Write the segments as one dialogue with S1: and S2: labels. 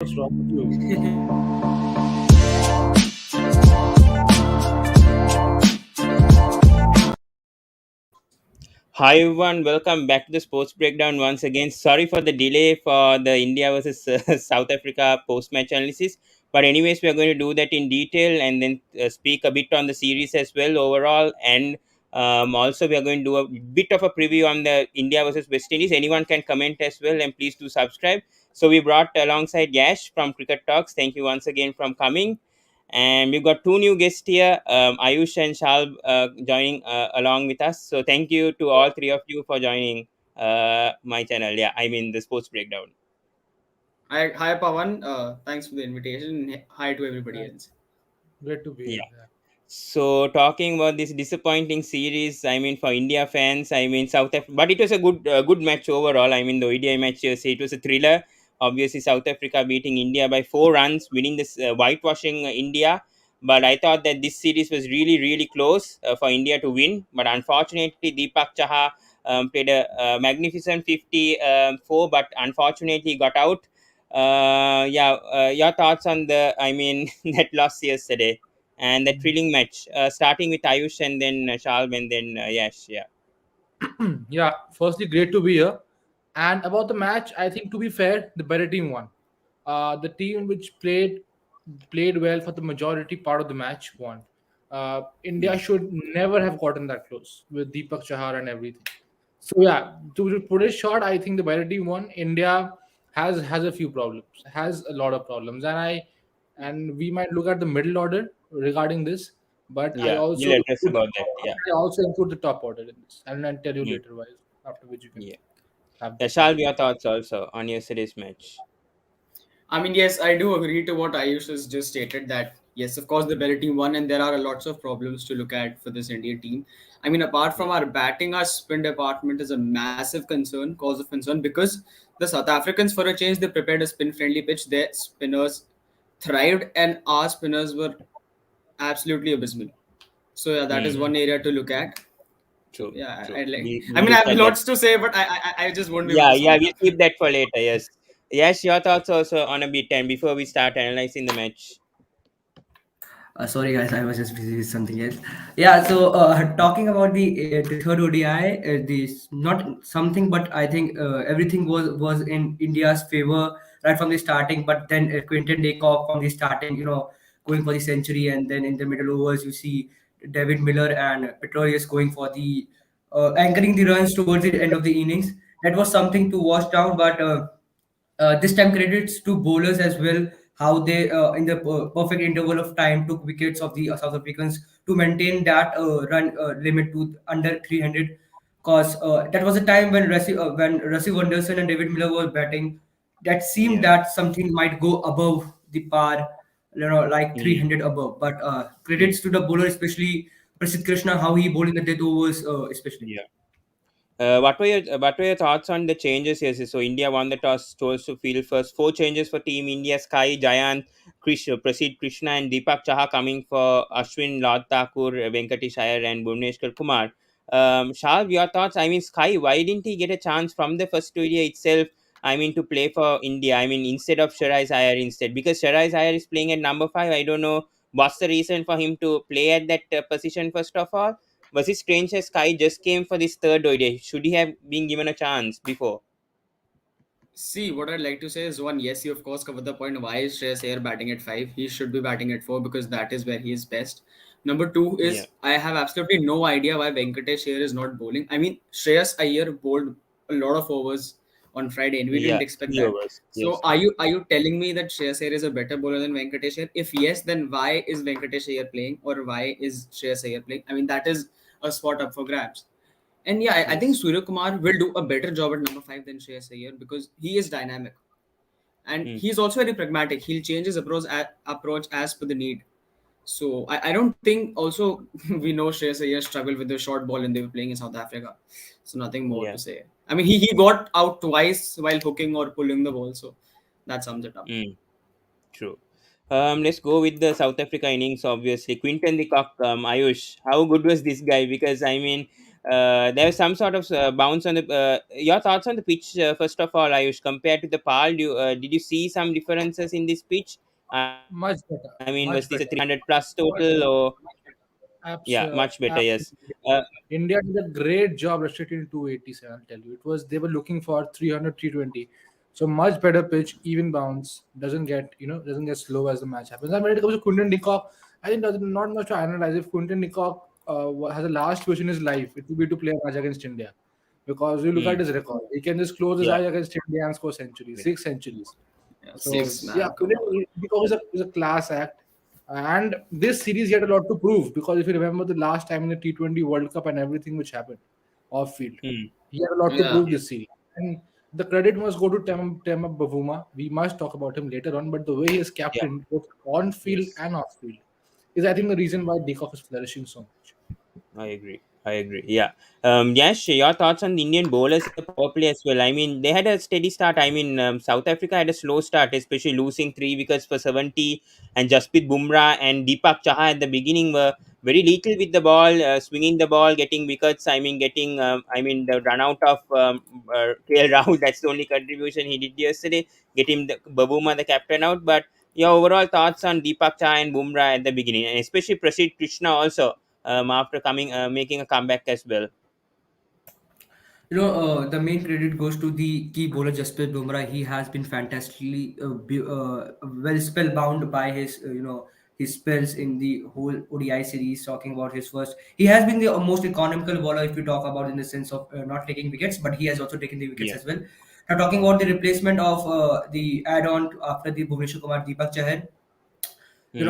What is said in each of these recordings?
S1: What's wrong with you?
S2: Hi everyone, welcome back to the Sports Breakdown once again. Sorry for the delay for the India versus South Africa post-match analysis, but anyways, we are going to do that in detail and then speak a bit on the series as well overall, and also we are going to do a bit of a preview on the India versus West Indies. Anyone can comment as well, and please do subscribe. So we brought alongside Yash from Cricket Talks. Thank you once again from coming. And we've got two new guests here, Ayush and Shal, joining along with us. So thank you to all three of you for joining my channel. Yeah, I mean the Sports Breakdown.
S3: Hi Pawan. Thanks for the invitation. Hi to everybody
S1: Yeah,
S3: else.
S1: great to be
S2: Yeah.
S1: here. Yeah.
S2: So talking about this disappointing series, I mean for India fans, I mean South Africa, but it was a good match overall. I mean the ODI match, say it was a thriller. Obviously, South Africa beating India by 4 runs, winning this whitewashing India. But I thought that this series was really close for India to win. But unfortunately, Deepak Chahar played a magnificent 54, but unfortunately got out. Your thoughts on the, I mean, that loss yesterday and the thrilling match, starting with Ayush and then Shalv and then Yash. Yeah,
S1: Yeah, firstly, great to be here. And about the match, I think to be fair, the better team won. The team which played well for the majority part of the match won. India should never have gotten that close with Deepak Chahar and everything. So yeah, to put it short, I think the better team won. India has a few problems, has a lot of problems, and we might look at the middle order regarding this, but I
S2: yeah,
S1: also
S2: we'll address about that. Yeah,
S1: I also include the top order in this, and I'll tell you
S2: mm,
S1: later why. After which you can
S2: yeah.
S1: have
S2: Yeah,
S1: the thing.
S2: Shalv, your thoughts also on yesterday's match.
S3: I mean, yes, I do agree to what Ayush has just stated that yes, of course, the better team won, and there are lots of problems to look at for this India team. I mean, apart
S2: Yeah,
S3: from our batting, our spin department is a massive concern, cause of concern, because the South Africans, for a change, they prepared a spin-friendly pitch. Their spinners thrived, and our spinners were absolutely abysmal. So yeah, that is
S2: mm,
S3: one area to look at. So
S2: true,
S3: yeah,
S2: true.
S3: I like. I
S2: We
S3: mean, I
S2: look
S3: have
S2: at that.
S3: lots to say, but I just won't be able
S2: Yeah,
S3: to sum
S2: yeah,
S3: it
S2: we'll
S3: up.
S2: keep that for later. Yes, yes, your thoughts also on a bit and before we start analyzing the match.
S4: Sorry guys, I was just busy with something else. Yeah, so talking about the third ODI, this not something, but I think everything was in India's favor right from the starting. But then Quinton de Kock from the starting, going for the century, and then in the middle overs you see David Miller and Pretorius going for the anchoring the runs towards the end of the innings. That was something to watch down, but. This time credits to bowlers as well, how they in the perfect interval of time took wickets of the South Africans to maintain that run limit to under 300, because that was a time when Rassi Wonderson and David Miller were batting, that seemed
S2: Yeah.
S4: that something might go above the par, like
S2: Mm,
S4: 300 above, but
S2: mm,
S4: credits to the bowler, especially Prasidh Krishna, how he bowled in the death overs, especially.
S2: yeah. What were your thoughts on the changes? Yes, so India won the toss, chose to field first. Four changes for Team India: Sky, Jayant, Prasid Krishna, and Deepak Chaha coming for Ashwin, Lord Thakur, Venkatesh Iyer, and Bhuvneshwar Kumar. Shav, your thoughts? I mean, Sky, why didn't he get a chance from the first area itself? I mean, to play for India. I mean, instead of Shiraz Iyer, instead, because Shiraz Iyer is playing at number five. I don't know what's the reason for him to play at that position first of all. Was it strange that Sky just came for this third ODI? Should he have been given a chance before?
S3: See, what I'd like to say is one, yes, you of course covered the point. Why is Shreyas Iyer batting at five? He should be batting at four because that is where he is best. Number two
S2: Yeah,
S3: is I have absolutely no idea why Venkatesh Iyer is not bowling. I mean, Shreyas Iyer bowled a lot of overs on Friday, and we didn't
S2: yeah,
S3: expect
S2: three
S3: that.
S2: overs.
S3: So
S2: Yes,
S3: are you telling me that Shreyas Iyer is a better bowler than Venkatesh Iyer? If yes, then why is Venkatesh Iyer playing, or why is Shreyas Iyer playing? I mean, that is a spot up for grabs. And yeah, I think
S2: yes,
S3: Surya Kumar will do a better job at number five than Shreyas Iyer because he is dynamic and
S2: mm,
S3: he's also very pragmatic. He'll change his approach as per the need. So I don't think also we know Shreyas Iyer struggled with the short ball and they were playing in South Africa. So nothing more
S2: yeah,
S3: to say. I mean he got out twice while hooking or pulling the ball, so that sums it up.
S2: mm, true. Let's go with the South Africa innings. Obviously, Quinton de Kock, Ayush. How good was this guy? Because I mean, there was some sort of bounce on the. Your thoughts on the pitch, first of all, Ayush, compared to the PAL? Did you see some differences in this pitch? I mean, was
S1: Much
S2: this a
S1: better,
S2: 300
S1: much
S2: plus
S1: better.
S2: total, or yeah, much better? Yes.
S1: Absolutely.
S2: Uh,
S1: India did a great job restricting to 287. I'll tell you, it was they were looking for 300, 320. So much better pitch, even bounce, doesn't get slow as the match happens. And when it comes to Quinton de Kock, I think there's not much to analyze. If Quinton de Kock has a last wish in his life, it would be to play a match against India, because you look
S2: hmm,
S1: at his record, he can just close his
S2: yeah.
S1: eyes against India and score centuries, 6 centuries.
S3: Yeah,
S1: So
S3: six
S1: yeah,
S3: man, come on.
S1: Pune is a class act, and this series he had a lot to prove, because if you remember the last time in the T20 World Cup and everything which happened off field,
S2: Hmm,
S1: he had a lot to
S3: Yeah.
S1: prove this series. And the credit must go to Tema Bavuma. We must talk about him later on, but the way he is
S2: yeah.
S1: captain both on field
S2: Yes.
S1: and off field is, I think, the reason why Dekoff is flourishing so much.
S2: I agree. I agree. Yeah. Yash, your thoughts on the Indian bowlers in the power play as well? I mean, they had a steady start. I mean, South Africa had a slow start, especially losing 3 wickets for 70. And Jasprit Bumrah and Deepak Chahar at the beginning were very little with the ball, swinging the ball, getting wickets. I mean, the run out of KL Rahul. That's the only contribution he did yesterday. Get him the Babuma, the captain, out. But your overall thoughts on Deepak Chahar and Bumrah at the beginning, and especially Prasid Krishna also after coming making a comeback as well.
S4: The main credit goes to the key bowler Jasprit Bumrah. He has been fantastically well spellbound by his his spells in the whole ODI series. Talking about his first, he has been the most economical bowler if you talk about in the sense of not taking wickets, but he has also taken the wickets
S2: Yeah.
S4: as well. Now talking about the replacement of the add-on after the Bhuvneshwar Kumar Deepak Chahar,
S2: Hmm.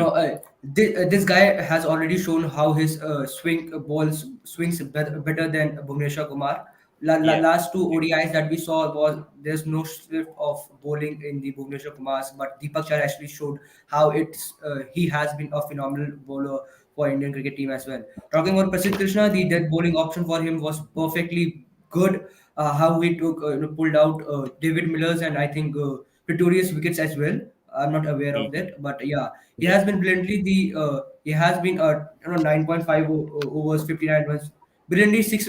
S4: this guy has already shown how his balls swings better than Bhuvneshwar Kumar.
S2: Yeah.
S4: Last two ODIs that we saw was there's no shift of bowling in the Bhuvneshwar Kumar's, but Deepak Chahar actually showed how he has been a phenomenal bowler for Indian cricket team as well. Talking about Prasidh Krishna, the dead bowling option for him was perfectly good. How he pulled out David Miller's and I think Pretorius wickets as well. I'm not aware
S2: Hmm.
S4: of that, but yeah, he
S2: Yeah.
S4: has been brilliantly he has been 9.5 overs, 59 runs, brilliantly 6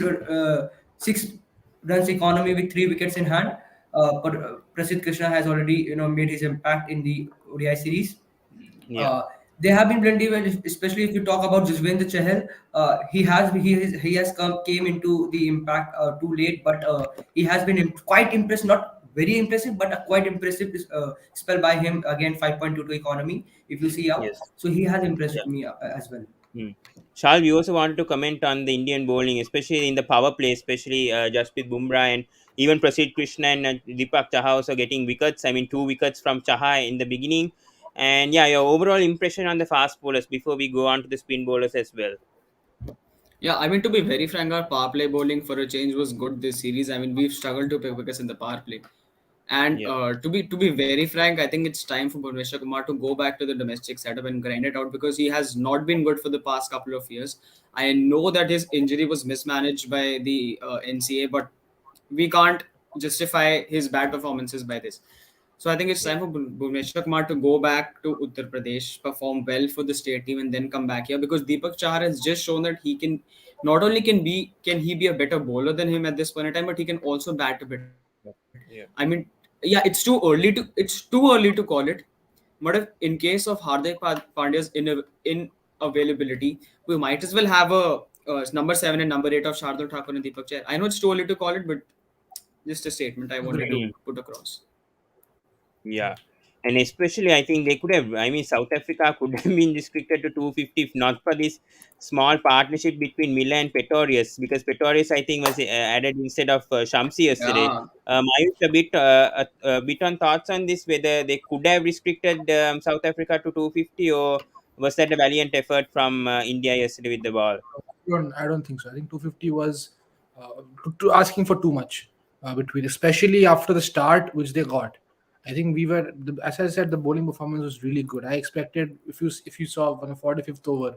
S4: runs economy with 3 wickets in hand. But Prasidh Krishna has already made his impact in the ODI series.
S2: Yeah.
S4: uh, they have been plenty well, especially if you talk about Jaswendra Chahal. He has came into the impact too late, but he has been quite impressed. Not very impressive, but a quite impressive spell by him again. 5.22 economy, if you see out.
S2: Yes.
S4: So he has impressed
S2: Yeah.
S4: me as well.
S2: Hmm. Shal, we also wanted to comment on the Indian bowling, especially in the power play, especially Jasprit Bumrah and even Prasid Krishna and Deepak Chahar also getting wickets. I mean, 2 wickets from Chahar in the beginning. And yeah, your overall impression on the fast bowlers before we go on to the spin bowlers as well.
S3: Yeah, I mean, to be very frank, our power play bowling for a change was good this series. I mean, we've struggled to pick wickets in the power play. And
S2: Yeah.
S3: to be very frank, I think it's time for Bhuvneshwar Kumar to go back to the domestic setup and grind it out, because he has not been good for the past couple of years. I know that his injury was mismanaged by the NCA, but we can't justify his bad performances by this. So I think it's
S2: Yeah.
S3: time for Bhuvneshwar Kumar to go back to Uttar Pradesh, perform well for the state team, and then come back here, because Deepak Chahar has just shown that he can not only can he be a better bowler than him at this point in time, but he can also bat a bit. I mean,
S2: Yeah.
S3: yeah, it's too early to call it. But if, in case of Hardik Pandya's inavailability, we might as well have a number 7 and number 8 of Shardul Thakur and Deepak Chahar. I know it's too early to call it, but just a statement I wanted to
S2: Hmm.
S3: put across.
S2: Yeah. And especially, I think they could have. I mean, South Africa could have been restricted to 250 if not for this small partnership between Miller and Pretorius, because Pretorius, I think, was added instead of Shamsi yesterday.
S3: Yeah,
S2: I was a bit on thoughts on this, whether they could have restricted South Africa to 250, or was that a valiant effort from India yesterday with the ball?
S1: I don't think so. I think 250 was asking for too much between, especially after the start which they got. I think as I said, the bowling performance was really good. I expected, if you saw on the 45th over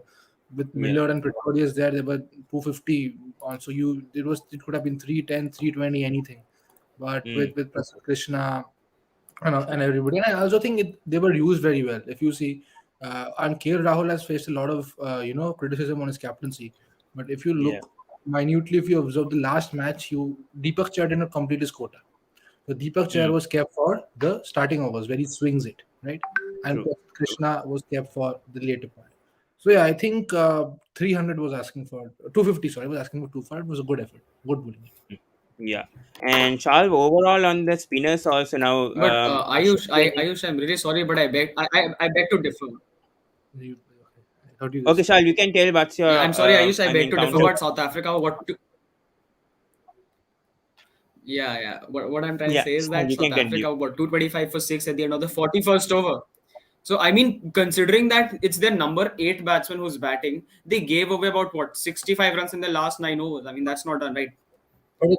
S1: with
S2: Yeah.
S1: Miller and Pretorius there, they were 250 on. So it could have been 310, 320, anything. But
S2: Mm.
S1: with Prasid Krishna and everybody. And I also think they were used very well. If you see, and KL Rahul has faced a lot of criticism on his captaincy. But if you
S2: Yeah.
S1: look minutely, if you observe the last match, Deepak Chahar did not complete his quota. So Deepak Chahar
S2: Mm,
S1: was kept for the starting overs where he swings it, right? And
S2: true.
S1: Krishna was kept for the later part. So yeah, I think 300 was asking for 250. Sorry, was asking for 250. It was a good effort, good bowling.
S2: Yeah. And Charles, overall on the spinners also now,
S3: But
S2: Ashwin.
S3: Ayush, I'm really sorry, but I beg to differ.
S1: How do you
S2: Okay,
S1: this?
S2: Charles, you can tell what's your,
S3: Yeah, I'm sorry, Ayush, I
S2: I
S3: beg
S2: mean,
S3: to differ.
S2: counter.
S3: But South Africa, yeah. What I'm trying to
S2: Yeah,
S3: say is
S2: Charles,
S3: that
S2: you
S3: South
S2: can continue.
S3: Africa, 225 for six at the end of the 41st over. So I mean, considering that it's their number 8 batsman who's batting, they gave away about 65 runs in the last 9 overs. I mean, that's not done right.
S1: But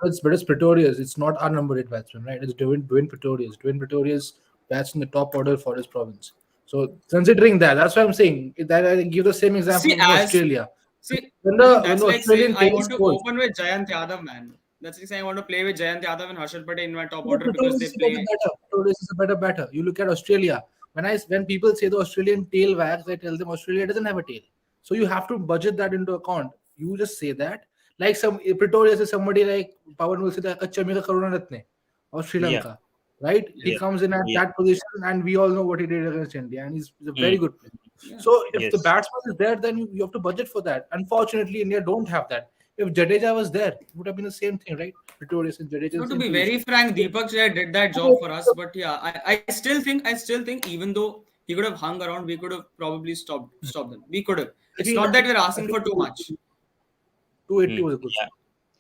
S1: it's Pretorius. It's not our number 8 batsman, right? It's Dwayne Pretorius. Dwayne Pretorius bats in the top order for his province. So considering that, that's what I'm saying. That I give the same example
S3: See,
S1: of Australia.
S3: see,
S1: When
S3: I
S1: the
S3: mean,
S1: when
S3: that's
S1: the
S3: like saying
S1: Australian
S3: I
S1: tail
S3: want to
S1: scores,
S3: open with Jayant Yadav, man. That's like saying I want to play with Jayant Yadav and Harshad Patel in my top
S1: no,
S3: order because
S1: Pretorius
S3: they
S1: is a better
S3: play.
S1: batter. Pretorius is a better batter. You look at Australia. When people say the Australian tail wags, I tell them Australia doesn't have a tail. So you have to budget that into account. You just say that. Like Pretorius is somebody like Pawan will say that Kachamika Karunaratne or Sri
S2: Yeah,
S1: Lanka. Right? He
S3: Yeah.
S1: comes in at
S2: yeah.
S1: that position and we all know what he did against India and he's a very
S2: Mm,
S1: good player.
S3: Yeah.
S1: So if the
S2: yes.
S1: batsman is there, then you have to budget for that. Unfortunately, India don't have that. If Jadeja was there, it would have been the same thing, right? Pretorius and Jadeja in
S3: No,
S1: the
S3: to
S1: same
S3: be very
S1: position.
S3: frank, Deepak Chahar did that job for us. But yeah, I still think, even though he could have hung around, we could have probably stopped them. We could have.
S1: I
S3: It's
S1: feel
S3: not that we're
S1: I
S3: asking
S1: feel
S3: for too much.
S1: 280
S2: Mm,
S1: was a good
S2: yeah.
S1: score.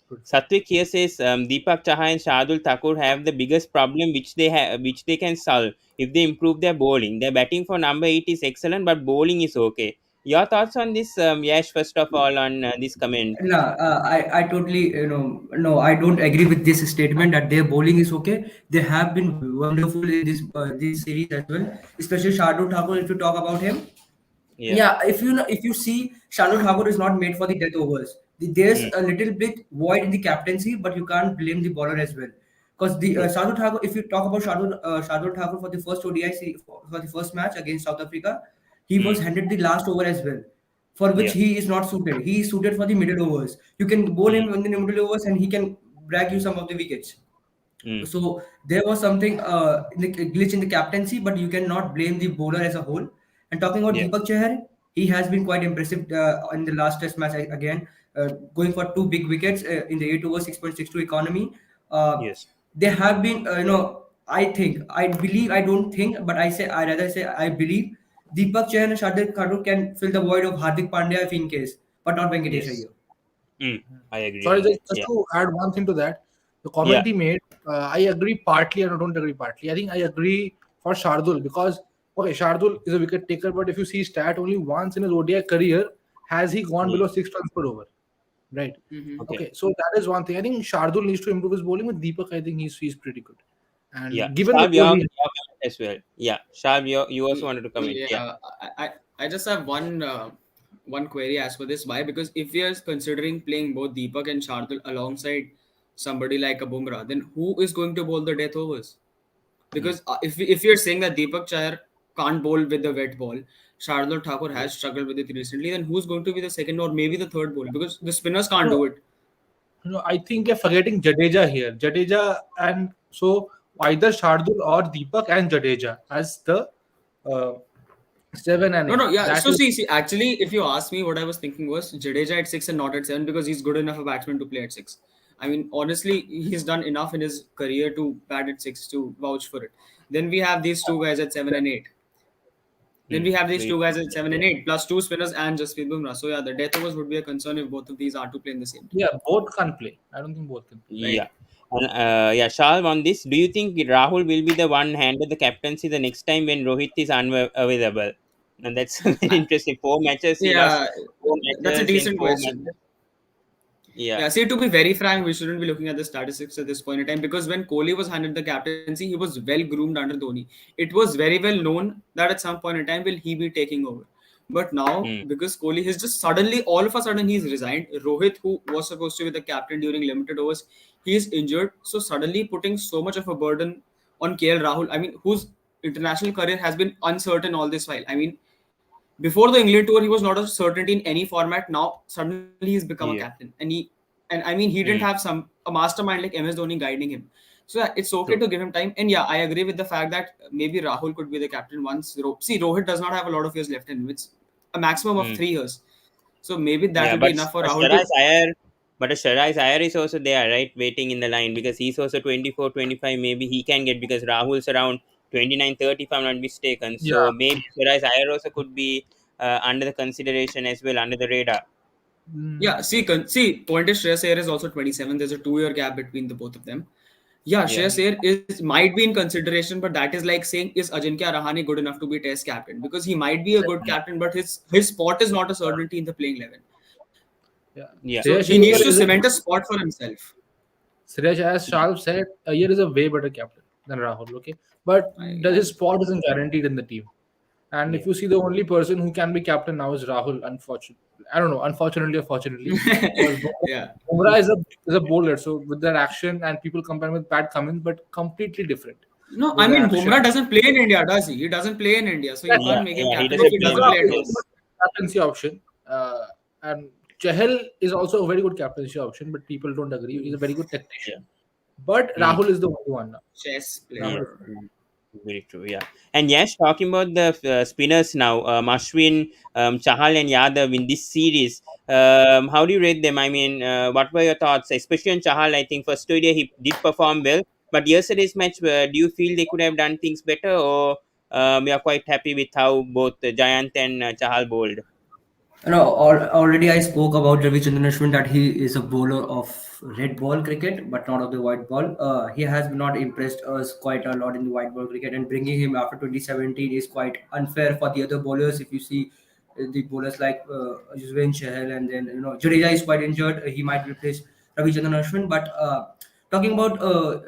S1: Good.
S2: Satwik here says Deepak Chahar and Shardul Thakur have the biggest problem which they can solve if they improve their bowling. Their batting for number 8 is excellent, but bowling is okay. Your thoughts on this, Yash, first of all, on this comment?
S4: No, I totally, no, I don't agree with this statement that their bowling is okay. They have been wonderful in this series as well, especially Shardul Thakur. If you talk about him,
S2: Yeah.
S4: yeah, if you see, Shardul Thakur is not made for the death overs. There's
S2: Mm,
S4: a little bit void in the captaincy, but you can't blame the bowler as well. Because the
S2: true.
S4: Shardul Thakur, if you talk about Shardul Thakur for the first ODI for the first match against South Africa, he was
S2: Mm,
S4: handed the last over as well, for which
S2: yeah.
S4: he is not suited. He is suited for the middle overs. You can bowl
S2: Mm,
S4: him in the middle overs, and he can brag you some of the wickets.
S2: mm,
S4: So there was something in the glitch in the captaincy, but you cannot blame the bowler as a whole. And talking about
S2: yeah.
S4: Deepak Chahar, he has been quite impressive in the last test match again, going for two big wickets in the 8 over 6.62 economy. Uh,
S2: Yes.
S4: there have been, I believe, I don't think, but I rather say, I believe Deepak Chahar and Shardul Thakur can fill the void of Hardik Pandya if in case, but not Venkatesh
S2: Yes.
S4: Iyer.
S2: Mm, I agree
S1: Sorry,
S2: on that.
S1: just
S2: Yeah.
S1: to add one thing to that. The
S2: Yeah.
S1: comment he made, I agree partly and I don't agree partly. I think I agree for Shardul because, okay, Shardul is a wicket taker, but if you see stat, only once in his ODI career has he gone
S2: Mm,
S1: below 6 runs per over. Right.
S3: Hmm.
S2: okay.
S1: Okay, so that is one thing. I think Shardul needs to improve his bowling. With Deepak, I think he's pretty good.
S2: Yeah.
S1: And given the
S2: Shab,
S1: ball
S2: your
S1: he
S2: comment as well. Yeah. Shab, you also wanted to comment. Yeah.
S3: Yeah, I just have one query as for this. Why? Because if we are considering playing both Deepak and Shardul alongside somebody like a Bumrah, then who is going to bowl the death overs?
S2: Mm,
S3: Because if you're saying that Deepak Chahar can't bowl with the wet ball, Shardul Thakur
S2: yeah.
S3: has struggled with it recently, then who's going to be the second or maybe the third bowler? Because the spinners can't
S1: no,
S3: do it.
S1: no, I think you're forgetting Jadeja here. Jadeja and so either Shardul or Deepak and Jadeja as the uh, 7 and
S3: No,
S1: 8.
S3: no, yeah.
S1: That
S3: So
S1: is
S3: see, actually, if you ask me, what I was thinking was Jadeja at 6 and not at 7 because he's good enough a batsman to play at 6. I mean, honestly, he's done enough in his career to bat at 6 to vouch for it. Then we have these two guys at 7 and 8. Then
S2: Mm,
S3: we have these
S2: we-
S3: two guys at 7
S2: yeah.
S3: and 8 plus two spinners and Jasprit Bumrah. So yeah, the death overs would be a concern if both of these are to play in the same team.
S1: yeah, both can't play. I don't think both can play.
S3: Right.
S2: Yeah. And yeah, Shal, on this, do you think Rahul will be the one handed the captaincy the next time when Rohit is unavailable? And that's very
S3: I,
S2: interesting. 4 matches he lost.
S3: yeah,
S2: Four
S3: that's a
S2: matches in
S3: decent
S2: 4 matches.
S3: question.
S2: Yeah.
S3: Yeah, see, to be very frank, we shouldn't be looking at the statistics at this point in time because when Kohli was handed the captaincy, he was well groomed under Dhoni. It was very well known that at some point in time will he be taking over. But now,
S2: Mm,
S3: because Kohli has just suddenly, all of a sudden, he's resigned. Rohit, who was supposed to be the captain during limited overs, he is injured. So suddenly putting so much of a burden on KL Rahul, I mean, whose international career has been uncertain all this while. I mean, before the England tour, he was not a certainty in any format. Now suddenly he's become a
S2: Yeah.
S3: captain, and I mean he didn't have a mastermind like MS Dhoni guiding him. So yeah, it's okay
S1: True.
S3: to give him time. And yeah, I agree with the fact that maybe Rahul could be the captain once. See, Rohit does not have a lot of years left in him. It's a maximum of
S2: Mm.
S3: 3 years. So maybe that
S2: Yeah,
S3: will be
S2: but
S3: enough for
S2: a
S3: Rahul
S2: Shiraz
S3: to.
S2: Iyer, but a Shiraz Iyer is also there, right, waiting in the line because he's also 24, 25. Maybe he can get because Rahul's around 29, 30, if I'm not mistaken.
S1: Yeah.
S2: So maybe Shiraz Iyer also could be under the consideration as well, under the radar.
S3: Yeah, see, point is Shreyas Iyer is also 27. There's a 2 year gap between the both of them. Yeah,
S2: Yeah.
S3: Shreyas Iyer might be in consideration, but that is like saying, is Ajinkya Rahane good enough to be Test captain? Because he might be a good captain, but his spot is not a certainty in the playing 11.
S1: Yeah.
S2: Yeah.
S3: So
S1: Shreyas
S3: he needs
S1: Iyer
S3: to
S1: is a,
S3: cement a spot for himself.
S1: Suresh, as Sharp said, Iyer is a way better captain than Rahul. Okay, but his spot isn't guaranteed in the team. And if
S2: Yeah.
S1: you see, the only person who can be captain now is Rahul. Unfortunately, I don't know. Unfortunately or fortunately, because
S3: Yeah.
S1: Bumrah is a bowler. So with that action, and people compare him with Pat Cummins, but completely different
S3: No, I
S1: with the
S3: mean
S1: action.
S3: Bumrah doesn't play in India, does he? He doesn't play in India, so you
S1: Exactly.
S3: can't
S2: Yeah.
S3: make him
S2: Yeah. He
S3: captain if
S2: doesn't
S3: he
S2: play
S3: doesn't
S1: Bumrah
S3: play at
S1: is
S3: all.
S1: a good captaincy option, and Chahal is also a very good captaincy option, but people don't agree. He's a very good
S2: Yeah.
S1: technician. But
S2: Mm.
S1: Rahul is the only one now.
S3: Chess
S2: Yeah.
S1: Rahul is
S3: player.
S2: Very true. Yeah. And yes, talking about the spinners now, Ashwin, Chahal, and Yadav in this series. How do you rate them? I mean, what were your thoughts, especially on Chahal? I think first ODI he did perform well, but yesterday's match, do you feel they could have done things better, or we are quite happy with how both Jayant and Chahal bowled?
S4: Already I spoke about Ravi Chandrashwin that he is a bowler of red ball cricket, but not of the white ball. He has not impressed us quite a lot in the white ball cricket, and bringing him after 2017 is quite unfair for the other bowlers. If you see the bowlers like Yuzvendra Chahal, and then Jadeja is quite injured. He might replace Ravi Chandrashwin. But talking about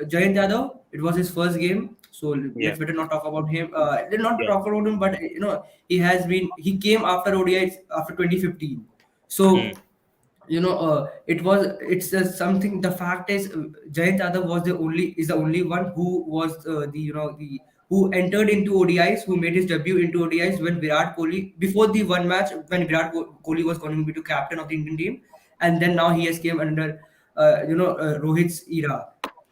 S4: Jayant Yadav, it was his first game, so
S2: Yeah.
S4: let's better not talk about him. Not to
S2: Yeah.
S4: talk about him, but he came after ODI after 2015.
S2: Mm.
S4: So it's something. The fact is, Jayant Yadav is the only one who was the who entered into ODIs, who made his debut into ODIs when Virat Kohli, before the one match when Kohli was going to be the captain of the Indian team, and then now he has came under Rohit's era.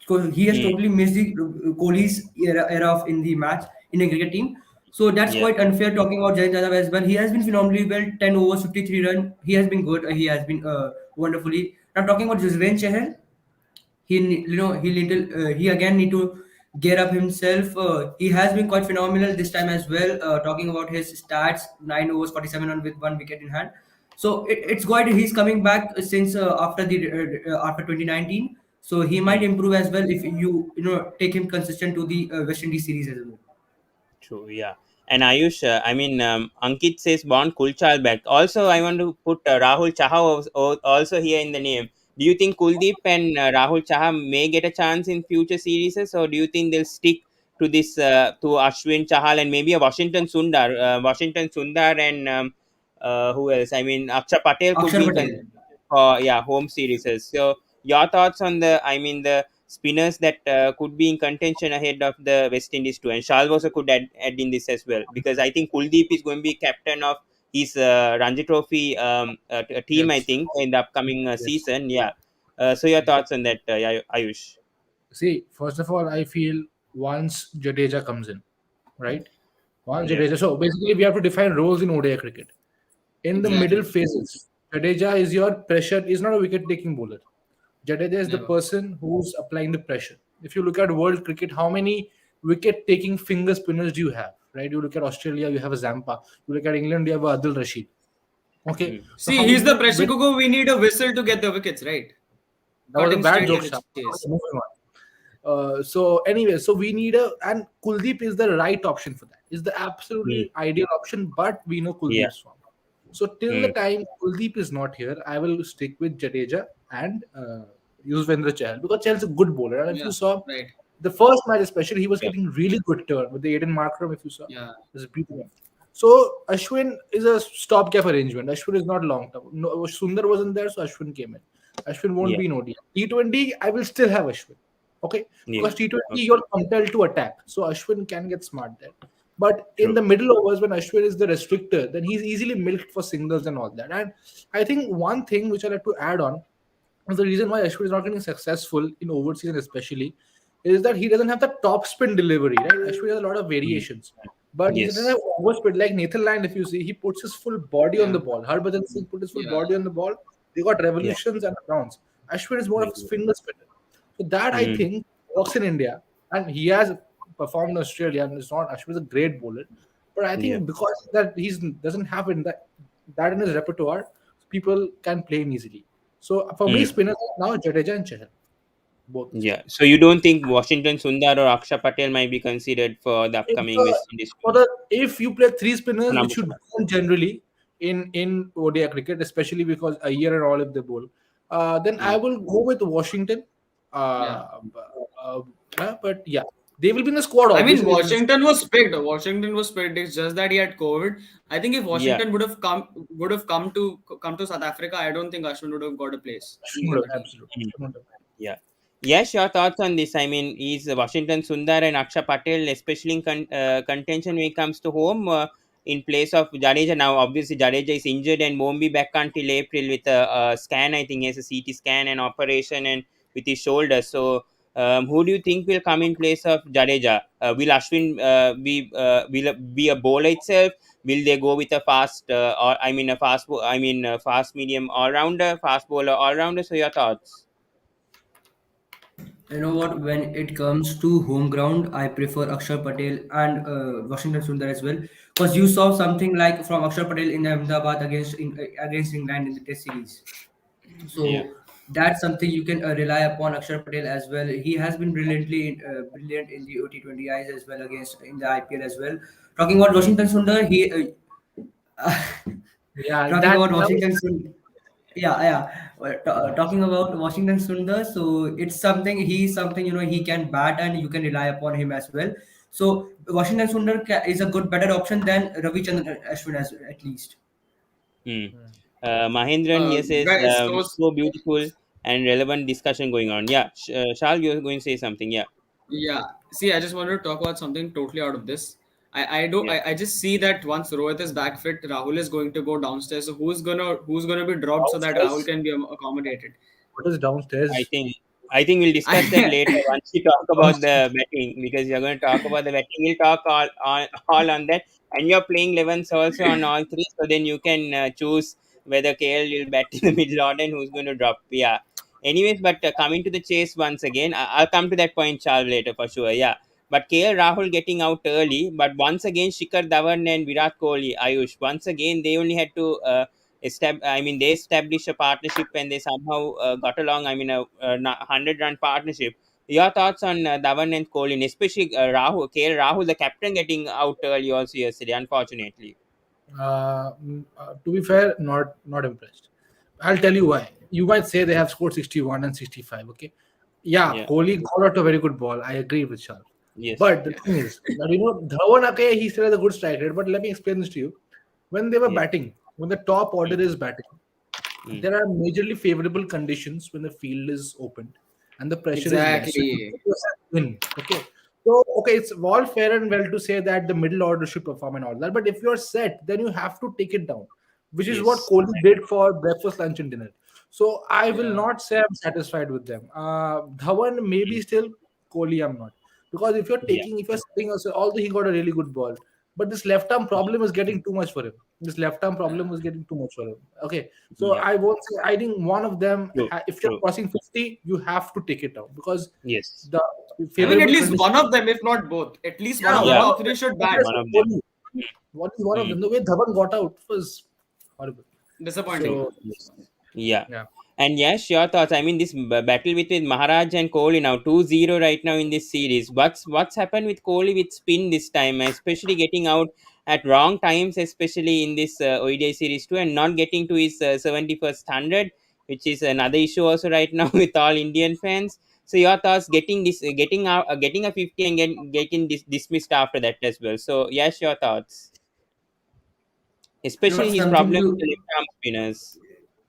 S4: So he has
S2: Mm.
S4: totally missed the Kohli's era of in the match in a cricket team. So that's
S2: Yeah.
S4: quite unfair talking about Jayant Yadav as well. He has been phenomenally well, 10 overs, 53 run. He has been good. He has been wonderfully. Now talking about Juzven Chahal, he again need to gear up himself. He has been quite phenomenal this time as well. Talking about his stats, 9 overs, 47 run with 1 wicket in hand. So it's quite. He's coming back since after 2019. So he might
S2: Mm.
S4: improve as well if take him consistent to the West Indies series as well.
S2: True, yeah. And Ayush, I mean, Ankit says Bond Kulchal back. Also, I want to put Rahul Chaha also here in the name. Do you think Kuldeep and Rahul Chaha may get a chance in future series, or do you think they'll stick to this to Ashwin Chahal and maybe a Washington Sundar and who else? I mean, Aksha Patel could
S4: Akshar
S2: be
S4: Patel.
S2: for home series. So your thoughts on the spinners that could be in contention ahead of the West Indies too, and Shal also could add in this as well because I think Kuldeep is going to be captain of his Ranji Trophy team. I
S1: Yes.
S2: think in the upcoming
S1: Yes.
S2: season. Yeah. So your thoughts on that, Ayush?
S1: See, first of all, I feel once Jadeja comes in, right? Once
S2: Yeah.
S1: Jadeja. So basically, we have to define roles in ODI cricket. In the middle
S3: Exactly.
S1: phases, Jadeja is your pressure, is not a wicket taking bowler. Jadeja is the
S3: Never.
S1: person who's applying the pressure. If you look at world cricket, how many wicket taking finger spinners do you have? Right? You look at Australia, you have a Zampa. You look at England, you have a Adil Rashid. Okay.
S2: Mm.
S1: So
S3: See,
S1: how
S3: he's the
S1: many
S3: pressure cooker. We need a whistle to get the wickets, right?
S1: That was a
S3: Cutting
S1: bad
S3: straight
S1: joke,
S3: in the
S1: Shah.
S3: chase.
S1: Moving on. So anyway, so we need and Kuldeep is the right option for that. Is the
S2: Mm.
S1: absolutely ideal option, but we know
S2: Yeah.
S1: Kuldeep's form. So till the
S2: Mm.
S1: time Kuldeep is not here, I will stick with Jadeja and Yuzvendra Chahal because Chahal's a good bowler. And if
S3: Yeah.
S1: you saw
S3: Right.
S1: the first match, especially, he was
S2: Yeah.
S1: getting really good turn with the Aiden Markram. If you saw,
S3: Yeah.
S1: it was beautiful. So Ashwin is a stopgap arrangement. Ashwin is not long term. No, Sundar wasn't there, so Ashwin came in. Ashwin won't
S2: Yeah.
S1: be in ODI. T20, I will still have Ashwin. Okay,
S2: Yeah.
S1: because T20
S2: Okay.
S1: you're compelled to attack, so Ashwin can get smart there. But in
S2: True.
S1: the middle overs, when Ashwin is the restrictor, then he's easily milked for singles and all that. And I think one thing which I like to add on is the reason why Ashwin is not getting successful in overseas, especially, is that he doesn't have the top spin delivery, right? Ashwin has a lot of
S2: Mm.
S1: variations, but he doesn't
S2: Yes.
S1: have overspin. Like Nathan Land, if you see, he puts his full body on
S3: Yeah,
S1: the ball. Harbhajan Singh put his full
S3: yeah,
S1: body on the ball. They got
S2: Yeah.
S1: revolutions and rounds. Ashwin is more of a finger spinner. So that I
S2: Mm.
S1: think works in India, and he has performed in Australia. And it's not Ashwin is a great bowler, but I
S2: Yeah.
S1: think because that he doesn't have in that in his repertoire, people can play him easily. So for me,
S2: Mm.
S1: spinners are now Jadeja and Chahar, both.
S2: Yeah. So you don't think Washington Sundar or Aksha Patel might be considered for the
S1: If,
S2: upcoming West Indies
S1: for
S2: tour?
S1: the if you play three spinners, which
S2: Number
S1: you don't generally in ODI cricket, especially because a year and all if they bowl, then I
S2: Mm.
S1: will go with Washington.
S3: yeah.
S1: Uh, but yeah, they will be in the squad.
S3: I mean,
S1: Obviously, they'll be in the squad.
S3: Washington was picked. Washington was picked. It's just that he had COVID. I think if
S2: Yeah.
S3: Washington would have come to South Africa, I don't think Ashwin would have got a place in the team.
S1: Absolutely.
S2: Mm. Yeah. Yes, your thoughts on this? I mean, is Washington Sundar and Aksha Patel, especially in contention when it comes to home, in place of Jadeja? Now, obviously, Jadeja is injured and won't be back until April with a scan. I think he has a CT scan and operation and with his shoulder. So, who do you think will come in place of Jadeja? Will Ashwin be a bowler itself? Will they go with a fast or I mean a fast medium all rounder, fast bowler all rounder? So, your thoughts?
S4: You know what? When it comes to home ground, I prefer Akshar Patel and Washington Sundar as well. Because you saw something like from Akshar Patel in Ahmedabad against England in the Test series.
S2: Yeah.
S4: So that's something you can rely upon Akshar Patel as well. He has been brilliant in the OT20Is as well against in the IPL as well. Talking about
S2: Mm.
S4: Washington Sundar,
S1: Yeah,
S4: talking
S1: that
S4: about
S1: now
S4: Washington Sundar. Yeah. Talking about Washington Sundar, so it's something he's something he can bat and you can rely upon him as well. So Washington Sundar is a good better option than Ravichandran Ashwin as at least.
S2: Mm. Mahendran here says,
S3: Guys, so
S2: so beautiful and relevant discussion going on. Yeah, Shal, you're going to say something. Yeah,
S3: yeah. See, I just wanted to talk about something totally out of this.
S2: yeah.
S3: I just see that once Rohit is back fit, Rahul is going to go downstairs. So who's gonna be dropped so that Rahul
S1: downstairs.
S3: can be accommodated?
S1: What is
S2: I
S1: downstairs?
S2: think I think we'll discuss that later once we talk about the betting because you're going to talk about the betting. We'll talk all on that, and you're playing 11s also on all three, so then you can choose whether KL will bet in the middle order and who's going to drop. Yeah. Anyways, but coming to the chase once again, I'll come to that point, Charles, later for sure. Yeah. But KL Rahul getting out early, but once again Shikhar Dhawan and Virat Kohli, Ayush, once again they only had to they established a partnership and they somehow got along. I mean, a 100-run partnership. Your thoughts on Dhawan and Kohli, especially Rahul, the captain, getting out early also yesterday, unfortunately.
S1: To be fair, not impressed. I'll tell you why. You might say they have scored 61 and 65. Okay, yeah,
S2: Yeah.
S1: Kohli got out a very good ball. I agree with Shah.
S2: Yes.
S1: But the thing is that Dhawan, okay, he still has a good strike rate. But let me explain this to you. When they were
S2: Yeah.
S1: batting, when the top
S2: Mm,
S1: order is batting,
S2: mm,
S1: there are majorly favorable conditions when the field is opened and the pressure is less. So you
S3: Exactly.
S1: put yourself in. Okay. So okay, it's all fair and well to say that the middle order should perform and all that. But if you're set, then you have to take it down, which is what
S2: yes.
S1: Kohli did for breakfast, lunch, and dinner. So I will
S3: Yeah.
S1: not say I'm satisfied with them. Dhawan maybe
S2: Mm,
S1: still, Kohli I'm not. Because
S2: yeah.
S1: if you're setting also, although he got a really good ball, but this left arm problem is getting too much for him. This left arm problem was getting too much for him. Okay, so
S2: Yeah.
S1: I won't say. I think one of them,
S2: True.
S1: if you're
S2: True.
S1: crossing 50, you have to take it out because
S2: Yes.
S1: the
S3: I mean, at
S1: favorable
S3: least one
S1: conditions.
S3: of them, if not both. At least one
S1: Yeah,
S3: of the
S2: Yeah.
S1: one of
S3: top
S1: them.
S3: three should bat.
S2: One of them.
S1: What is one of
S2: Mm,
S1: them? The way Dhawan got out was horrible.
S3: Disappointing.
S2: true.
S1: So
S2: Yes. Yeah.
S1: yeah.
S2: And yes, your thoughts. I mean, this battle with Maharaj and Kohli now 2-0 right now in this series. What's happened with Kohli with spin this time, especially getting out at wrong times, especially in this ODI series too, and not getting to his 71st hundred, which is another issue also right now with all Indian fans. So your thoughts getting this, getting out, getting a 50 and getting dismissed after that as well. So yes, your thoughts, especially his
S4: Something
S2: problem with the
S4: to
S2: left arm spinners.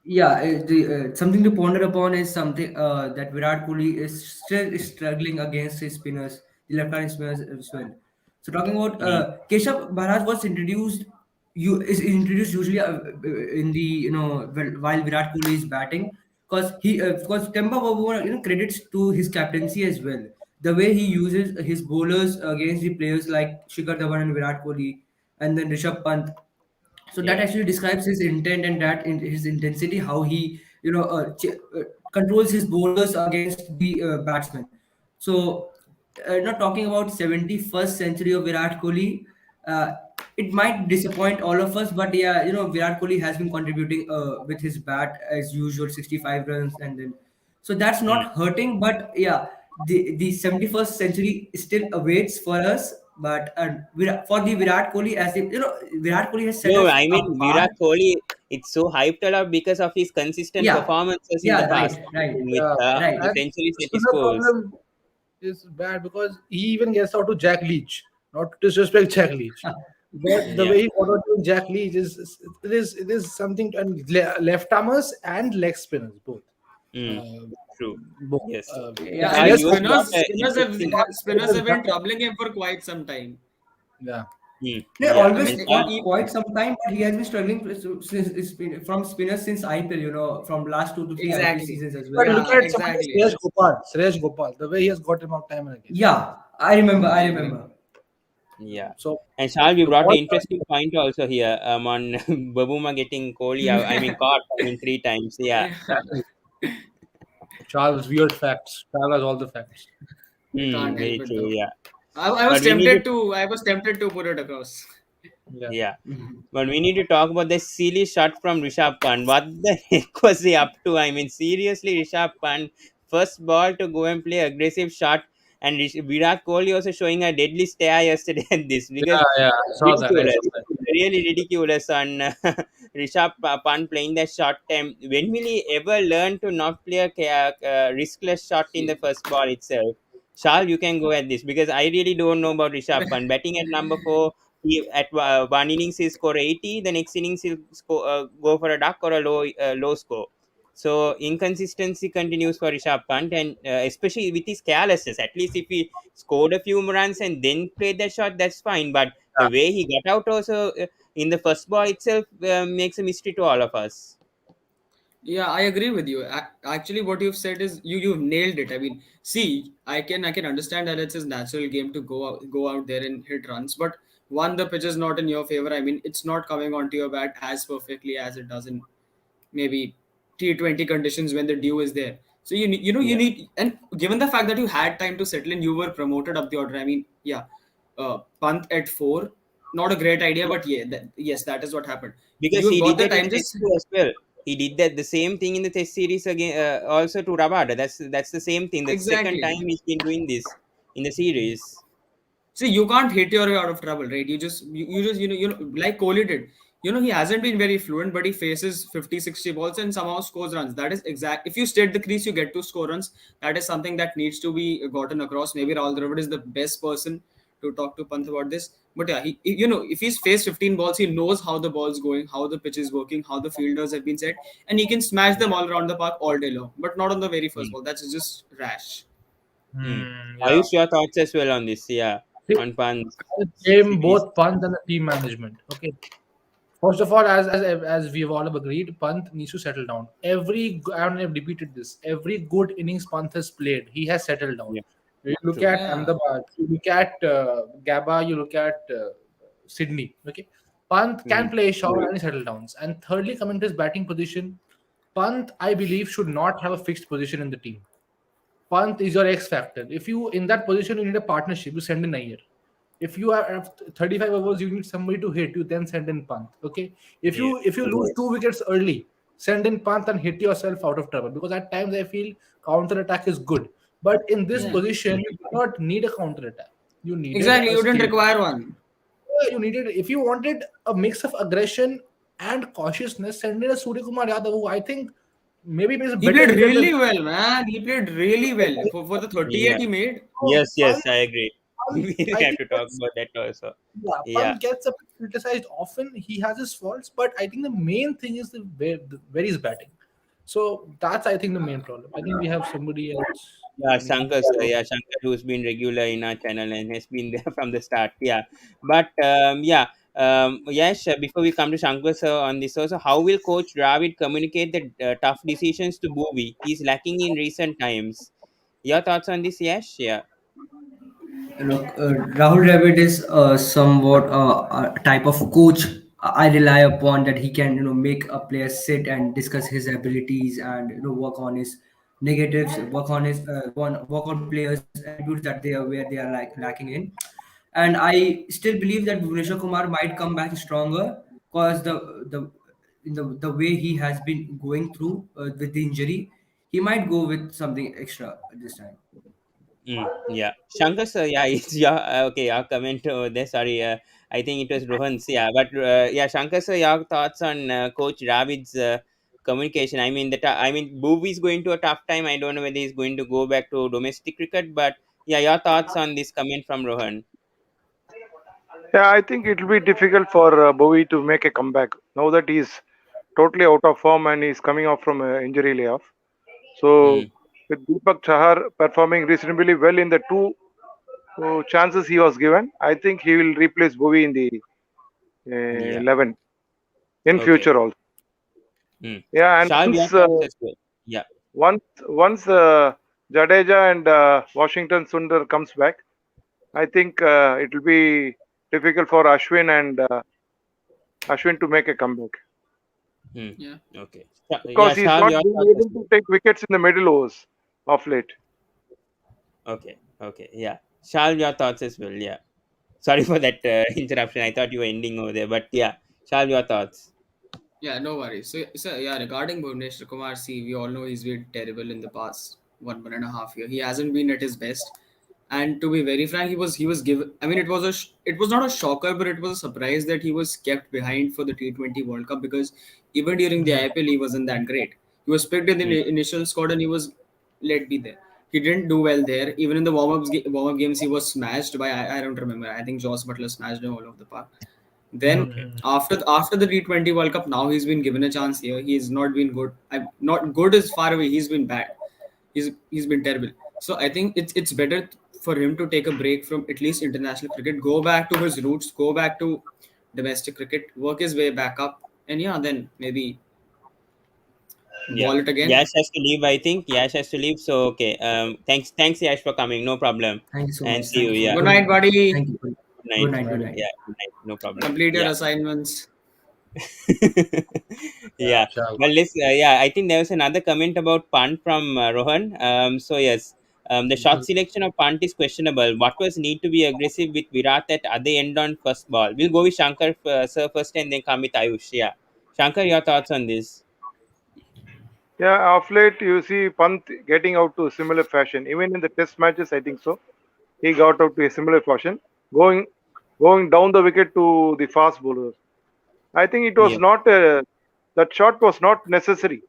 S4: yeah, something to ponder upon is something that Virat Kohli is still struggling against his spinners, the left-hand spinners as well. So talking about
S2: Mm.
S4: Keshav Maharaj was introduced. Is introduced usually in the while Virat Kohli is batting, because Temba Babu credits to his captaincy as well. The way he uses his bowlers against the players like Shikhar Dhawan and Virat Kohli, and then Rishabh Pant. So that
S2: Yeah.
S4: actually describes his intent and that in his intensity, how he controls his bowlers against the batsmen. So not talking about 71st century of Virat Kohli, uh, it might disappoint all of us, but yeah, Virat Kohli has been contributing with his bat as usual, 65 runs, and then so that's
S2: Mm.
S4: not hurting. But yeah, the 71st century still awaits for us. But for the Virat Kohli, as if Virat Kohli has set
S2: No,
S4: us
S2: I mean
S4: apart.
S2: Virat Kohli. It's so hyped up because of his consistent
S4: Yeah,
S2: performances in the
S4: yeah,
S2: past,
S4: right,
S2: with
S1: Yeah,
S4: right.
S2: the
S1: and
S2: centuries
S1: the
S2: at his
S1: spinner
S2: scores.
S1: problem is bad because he even gets out to Jack Leach. Not to disrespect Jack Leach, but the
S2: Yeah.
S1: way he got out to Jack Leach is something. And left armers and leg spinners both.
S2: Mm.
S1: Uh,
S2: True.
S1: both.
S2: Yes.
S3: Yeah,
S4: Yeah,
S3: I
S2: Shall,
S3: mean
S1: Unless
S2: you have got an interesting.
S3: spinners have been troubling him for quite some time.
S1: yeah,
S2: Mm.
S4: they
S2: Yeah,
S3: I
S4: always
S3: mean,
S2: and Shal,
S4: for quite some time, but he has been struggling from spinners since IPL. From last 2 to 3 IPL
S3: exactly.
S4: seasons as
S1: but
S4: well.
S1: look
S3: Yeah,
S1: at somebody like
S3: exactly.
S1: Suresh Gopal, the way he has got him out time and again.
S4: Yeah, I remember. I
S3: Exactly.
S4: remember.
S2: yeah.
S1: So
S2: And Shal, we
S1: the
S2: brought an
S1: ball,
S2: interesting point also here on Babuma getting Kohli out. I mean, caught. I mean, 3 times. Yeah.
S3: Yeah,
S1: Charles weird facts. Charles has all the facts.
S3: we can't help
S2: Very
S3: it
S2: true.
S3: though.
S2: Yeah.
S3: I was
S2: But we need to.
S3: tempted to. I was tempted to put it across.
S1: Yeah.
S2: Yeah.
S4: Mhm.
S2: But we need to talk about the silly shot from Rishabh Pant. What the heck was he up to? I mean, seriously, Rishabh Pant, first ball to go and play aggressive shot, and Virat Kohli also showing a deadly stare yesterday at this, because
S1: Yeah, I saw that. I
S2: ridiculous,
S1: saw that.
S2: really ridiculous on Rishabh Pant playing that shot time. When will he ever learn to not play a riskless shot in the first ball itself? Shal, you can go at this because I really don't know about Rishabh Pant. Batting at number 4, at one innings he'll score 80, the next innings he'll go for a duck or a low score. So inconsistency continues for Rishabh Pant, and especially with his carelessness. At least if he scored a few runs and then played that shot, that's fine. But the way he got out also in the first ball itself makes a mystery to all of us.
S3: Yeah, I agree with you. Actually, what you've said is you've nailed it. I mean, see, I can understand that it's his natural game to go out there and hit runs, but one, the pitch is not in your favor. I mean, it's not coming onto your bat as perfectly as it does in maybe T20 conditions when the dew is there. So you
S2: Yeah,
S3: need, and given the fact that you had time to settle in, you were promoted up the order. I mean, yeah, punt at 4, not a great idea, but yeah, yes, that is what happened.
S2: because
S3: You've
S2: he
S3: got
S2: did
S3: the
S2: that in
S3: time,
S2: the test
S3: just
S2: too as well. He did that the same thing in the test series again, also to Rabada. That's the same thing. The second
S3: exactly.
S2: time he's been doing this in the series.
S3: See, you can't hit your way out of trouble, right? You just like Kohli did. He hasn't been very fluent, but he faces 50, 60 balls and somehow scores runs. That is exact. If you stay at the crease, you get to score runs. That is something that needs to be gotten across. Maybe Rahul Dravid is the best person to talk to Pant about this. But yeah, if he's faced 15 balls, he knows how the ball's going, how the pitch is working, how the fielders have been set, and he can smash them all around the park all day long. But not on the very first
S2: Hmm.
S3: ball. That's just rash.
S1: Yeah.
S2: Ayush, your thoughts as well on this? Yeah,
S1: See,
S2: on Pant's
S1: I blame
S2: series.
S1: both Pant and the team management. Okay. First of all, as we've all have agreed, Pant needs to settle down. I don't know, I've repeated this. Every good innings Pant has played, he has settled down.
S2: Yeah,
S1: You look
S2: true.
S1: at
S3: Yeah.
S1: Ahmedabad, you look at Gabba, you look at Sydney. Okay, Pant
S2: Hmm.
S1: can play short and settle downs. And thirdly, coming to his batting position, Pant, I believe, should not have a fixed position in the team. Pant is your X factor. If you in that position, you need a partnership. You send in Iyer. If you have 35 overs, you need somebody to hit. You then send in Pant. Okay. If
S2: Yeah,
S1: you lose 2 wickets early, send in Pant and hit yourself out of trouble. Because at times I feel counter attack is good, but in this
S3: Yeah.
S1: position, you do not need a counter attack. You needed
S3: Exactly.
S1: a
S3: You didn't
S1: stable.
S3: require one.
S1: You needed if you wanted a mix of aggression and cautiousness, send in a Surya Kumar Yadav, who I think maybe is a
S3: He
S1: better
S3: played
S1: hitter than.
S3: really well, man. He played really well for the 38
S2: yeah.
S3: he made.
S1: Oh,
S2: Yes, yes, I agree.
S1: Pant,
S2: We
S1: I
S2: have
S1: think
S2: to talk
S1: that's
S2: about that also.
S1: yeah.
S2: Yeah,
S1: Pant gets a bit criticized often. He has his faults, but I think the main thing is where he's batting. So that's I think the main problem. I think we have somebody else.
S2: Yeah,
S1: Any
S2: Shankar,
S1: comments?
S2: sir. Yeah, Shankar, who's been regular in our channel and has been there from the start. Yeah, but yeah, yes. Before we come to Shankar, sir, on this also, how will Coach Dravid communicate the tough decisions to Bhuvi? He's lacking in recent times. Your thoughts on this, Yash? Yeah.
S4: Rahul Dravid is somewhat a type of coach I rely upon, that he can make a player sit and discuss his abilities, and work on his negatives, work on players' attributes that they are where they are lacking in. And I still believe that Bhuvneshwar Kumar might come back stronger, because the way he has been going through with the injury, he might go with something extra this time.
S2: Yeah, Shankar sir, yeah, it's your okay. Your comment over there. Sorry, I think it was Rohan's. Yeah, but yeah, Shankar sir, your thoughts on Coach Ravid's communication? I mean, I mean, Bhuvi is going to a tough time. I don't know whether he's going to go back to domestic cricket, but yeah, your thoughts on this comment from Rohan?
S5: Yeah, I think it will be difficult for Bowie to make a comeback now that he's totally out of form and he's coming off from an injury layoff. So,
S2: Mm,
S5: with Deepak Chahar performing reasonably well in the two chances he was given, I think he will replace Bowie in the
S2: yeah.
S5: 11 in
S2: Okay.
S5: future also.
S2: Mm.
S5: Yeah, and
S2: Shall your thoughts as well? Yeah.
S5: once Jadeja and Washington Sundar comes back, I think it will be difficult for Ashwin to make a comeback,
S2: Mm.
S3: Yeah.
S2: Okay.
S5: because
S2: Yeah,
S5: he's
S2: Shal,
S5: not
S2: your
S5: been
S2: thoughts as
S5: able
S2: well.
S5: to take wickets in the middle overs of late.
S2: Okay. Okay. Yeah. Shal, your thoughts as well. Yeah. Sorry for that interruption. I thought you were ending over there, but yeah, Shal, your thoughts.
S3: Yeah, no worries. So yeah, regarding Bhuvneshwar Kumar, see, we all know he's been terrible in the past 1.5 year. He hasn't been at his best. And to be very frank, he was given. I mean, it was not a shocker, but it was a surprise that he was kept behind for the T20 World Cup, because even during the
S1: Hmm.
S3: IPL he wasn't that great. He was picked in the
S2: Mm,
S3: initial squad and he was let be there. He didn't do well there. Even in the warm up games, he was smashed by I don't remember. I think Joss Butler smashed him all over the park. Then
S2: okay.
S3: after the T20 World Cup, now he's been given a chance here. He's not been good. Not good is far away. He's been bad. He's been terrible. So I think it's better for him to take a break from at least international cricket, go back to his roots, go back to domestic cricket, work his way back up, and yeah, then maybe
S2: Yeah.
S3: ball it again.
S2: Yash has to leave, I think. Yash has to leave. So okay. Thanks, Yash, for coming. No problem.
S4: Thank you so
S2: And
S4: much.
S2: see
S4: Thank
S2: you.
S4: you so
S2: Yeah.
S3: Good
S4: good.
S3: night, buddy.
S4: Thank you.
S2: Good night.
S4: Good night. Good
S1: Right.
S4: night.
S2: Yeah. Good night. No problem.
S3: Complete your
S2: Yeah.
S3: assignments.
S1: Yeah,
S2: Yeah.
S1: sure.
S2: Well, let's. Yeah. I think there was another comment about punt from Rohan. So yes. The shot selection of punt is questionable. What was need to be aggressive with Virat at other end on first ball? We'll go with Shankar sir first, and then come with Ayush. Yeah. Shankar, your thoughts on this?
S5: Yeah, of late you see Pant getting out to a similar fashion. Even in the test matches, I think so. He got out to a similar fashion, going going down the wicket to the fast bowlers. I think it was
S2: Yeah.
S5: not that shot was not necessary.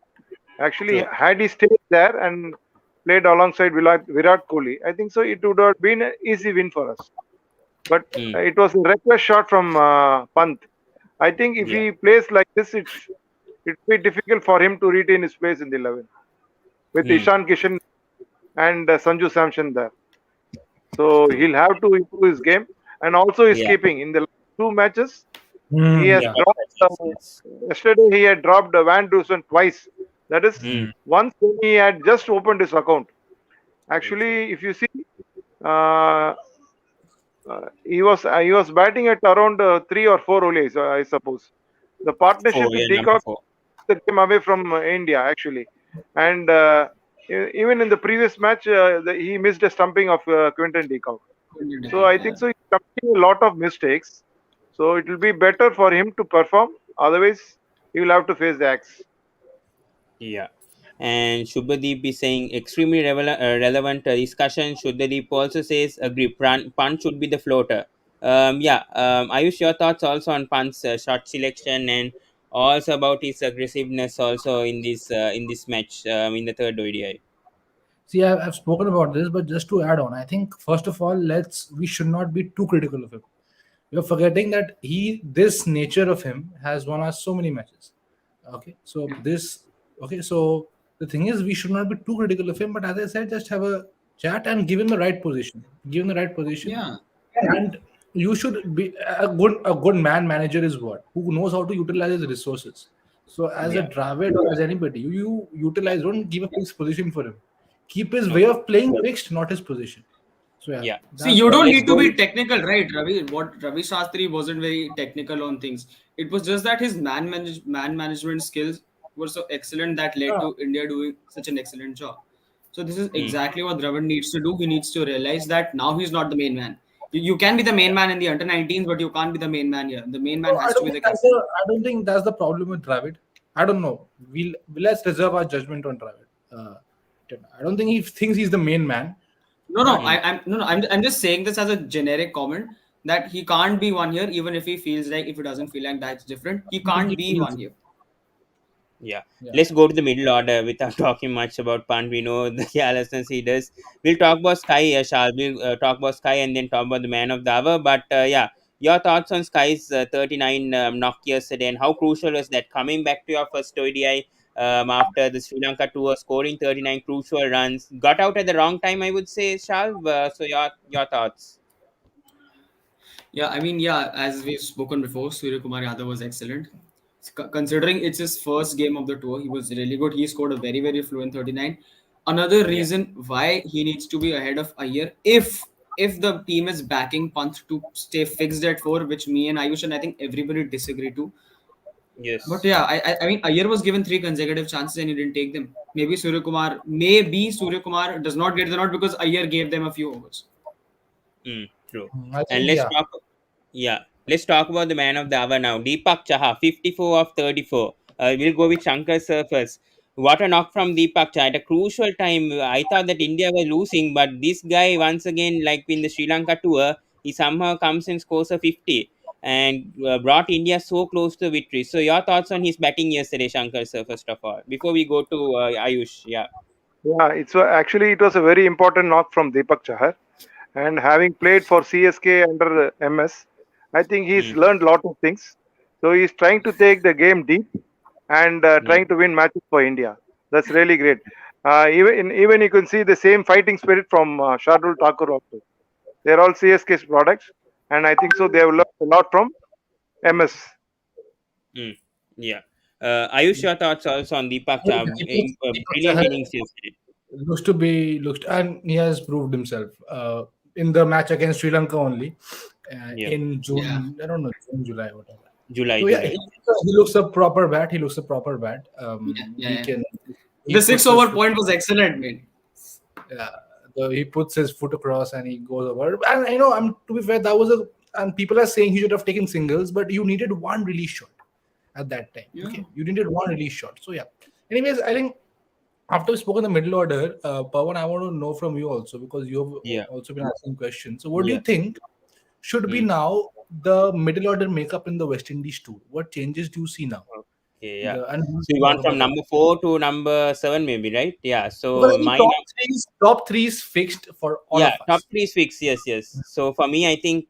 S5: Actually,
S2: True.
S5: had he stayed there and played alongside Virat Kohli, I think so it would have been an easy win for us. But
S2: Mm.
S5: it was a reckless shot from Pant. I think if
S2: Yeah.
S5: he plays like this, it will be difficult for him to retain his place in the 11 with
S2: Hmm.
S5: Ishan Kishan and Sanju Samson there. So
S2: True.
S5: he'll have to improve his game and also his
S2: Yeah.
S5: keeping. In the last two matches, he
S1: Hmm.
S5: has
S2: He
S1: Yeah.
S2: got
S5: dropped.
S2: touches. Yes.
S5: Yesterday, he had dropped Van Dusen twice. That is,
S2: Hmm.
S5: once when he had just opened his account.
S2: Very true.
S5: Actually, if you see, uh, he was batting at around 3 or 4 only, I suppose. The
S2: Four.
S5: partnership with
S2: Yeah. Number
S5: Deacock
S2: four.
S5: the game away from India actually, and even in the previous match, he missed a stumping of Quinton Deacock. So I think
S3: Yeah.
S5: so. He's committing a lot of mistakes. So it will be better for him to perform. Otherwise, he will have to face the axe.
S2: Yeah. And Shubhadeep is saying extremely relevant discussion. Shubhadeep also says agree. Punt should be the floater. Yeah. Ayush, your thoughts also on Punt's shot selection and also about his aggressiveness also in this match in the third ODI.
S1: See, I've spoken about this, but just to add on, I think first of all, we should not be too critical of him. You're forgetting that this nature of him has won us so many matches. Okay, so the thing is, we should not be too critical of him. But as I said, just have a chat, and given the right position. Given the right position,
S3: Yeah.
S1: and you should be a good man manager is what who knows how to utilize his resources. So as a
S2: Yeah,
S1: Dravid or as anybody, you utilize, don't give a fixed position for him. Keep his way of playing fixed, not his position. So yeah,
S2: yeah.
S3: See,
S1: that's
S3: you
S1: what.
S3: don't
S2: Let's
S3: need to
S2: go
S3: be
S2: with
S3: technical, right, Ravi? What Ravi Shastri wasn't very technical on things. It was just that his man management skills were so excellent that led
S1: Yeah.
S3: to India doing such an excellent job. So this is
S2: mm,
S3: exactly what Dravid needs to do. He needs to realize that now he's not the main man. You can be the main man in the under 19s, but you can't be the main man here. The main man
S1: No,
S3: has to be the
S1: I
S3: captain.
S1: don't think that's the problem with Dravid. I don't know. Let's reserve our judgment on Dravid. I don't think he thinks he's the main man,
S3: No, no,
S1: but
S2: mm.
S3: I'm just saying this as a generic comment that he can't be one here, even if he feels like if he doesn't feel like that's different, he
S1: I think
S3: can't
S1: he
S3: be
S1: feels
S3: one
S1: it.
S3: here.
S2: Yeah,
S1: Yeah.
S2: let's go to the middle order without talking much about Pant. We know the carelessness he does. We'll talk about Sky, Shah. We'll talk about Sky and then talk about the man of the hour. But yeah, your thoughts on Sky's 39 knock yesterday, and how crucial was that coming back to your first ODI after the Sri Lanka tour, scoring 39 crucial runs, got out at the wrong time, I would say, Shah. So your thoughts?
S3: Yeah, I mean, yeah, as we've spoken before, Surya Kumar Yadav was excellent. Considering it's his first game of the tour, he was really good. He scored a very, very fluent 39. Another
S2: Yeah.
S3: reason why he needs to be ahead of Iyer, if the team is backing Pant to stay fixed at 4, which me and Ayush and I think everybody disagree to. But
S2: Yes.
S3: yeah, I mean, Iyer was given 3 consecutive chances and he didn't take them. Maybe Surya Kumar does not get the nod because Iyer gave them a few overs.
S2: True.
S1: I
S2: And
S1: think yeah.
S2: let's talk about the man of the hour now. Deepak Chahar, 54 of 34. We'll go with Shankar Sir first. What a knock from Deepak Chahar at a crucial time. I thought that India was losing, but this guy once again, like in the Sri Lanka tour, he somehow comes and scores a 50 and brought India so close to victory. So your thoughts on his batting yesterday, Shankar Sir, first of all, before we go to Ayush. Yeah.
S5: Yeah, actually it was a very important knock from Deepak Chahar, and having played for CSK under MS, I think he's
S2: Mm,
S5: learned a lot of things. So he's trying to take the game deep and
S2: mm,
S5: trying to win matches for India. That's really great. Even you can see the same fighting spirit from Shardul Thakur also. They're all CSK's products, and I think so they have learned a lot from MS.
S2: mm. Yeah. Ayush, your thoughts also on Deepak Chahar.
S1: Deepak
S2: Brilliant
S1: Chahar
S2: innings yesterday.
S1: looks, and he has proved himself in the match against Sri Lanka only
S2: Yeah.
S1: in
S3: Yeah.
S1: June. I don't know, June, July, whatever.
S2: July,
S1: So yeah,
S2: July.
S1: he looks a proper bat. He looks a proper bat.
S3: Yeah, yeah,
S1: He
S3: yeah.
S1: can. He
S3: The six
S1: puts his
S3: over
S1: foot.
S3: point was excellent, man.
S1: Yeah, he puts his foot across and he goes over. And I know, I'm to be fair, that was a. And people are saying he should have taken singles, but you needed one release shot at that time.
S3: Yeah.
S1: Okay, you needed one release shot. So yeah. Anyways, I think after we spoke in the middle order, Pawan, I want to know from you also because you have
S2: Yeah.
S1: also been asking questions. So, what do
S2: Yeah.
S1: you think should be
S2: Mm.
S1: now the middle order makeup in the West Indies tour? What changes do you see now?
S2: Okay, yeah.
S1: And
S2: So you want from number 4 to number 7, maybe, right? Yeah.
S1: because
S2: So
S1: I think
S2: mine,
S1: top three is fixed for all
S2: yeah,
S1: of
S2: top
S1: us.
S2: 3 is fixed. Yes, yes. So for me, I think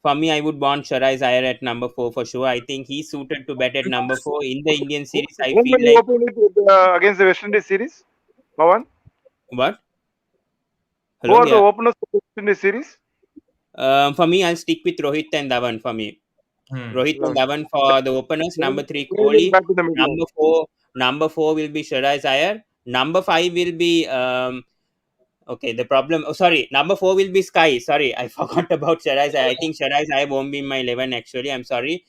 S2: for me, I would want Sharai Iyer at number 4 for sure. I think he's suited to bat at number 4 in the Indian series. I
S5: Whom
S2: feel
S5: will you
S2: like
S5: open it against the West Indies series? Pawan?
S2: what?
S5: Who
S2: Hello,
S5: are the
S2: yeah.
S5: openers for the West Indies series?
S2: For me, I'll stick with Rohit and Dhawan. For me, Rohit and
S5: Right.
S2: Dhawan for the openers. Number 3,
S5: They will
S2: Kohli.
S5: back in the middle.
S2: Number 4 will be Sharai Iyer. Number 5 will be okay, the problem. Oh, sorry. Number 4 will be Sky. Sorry, I forgot about Sharai. I think Sharai won't be in my 11 actually. I'm sorry.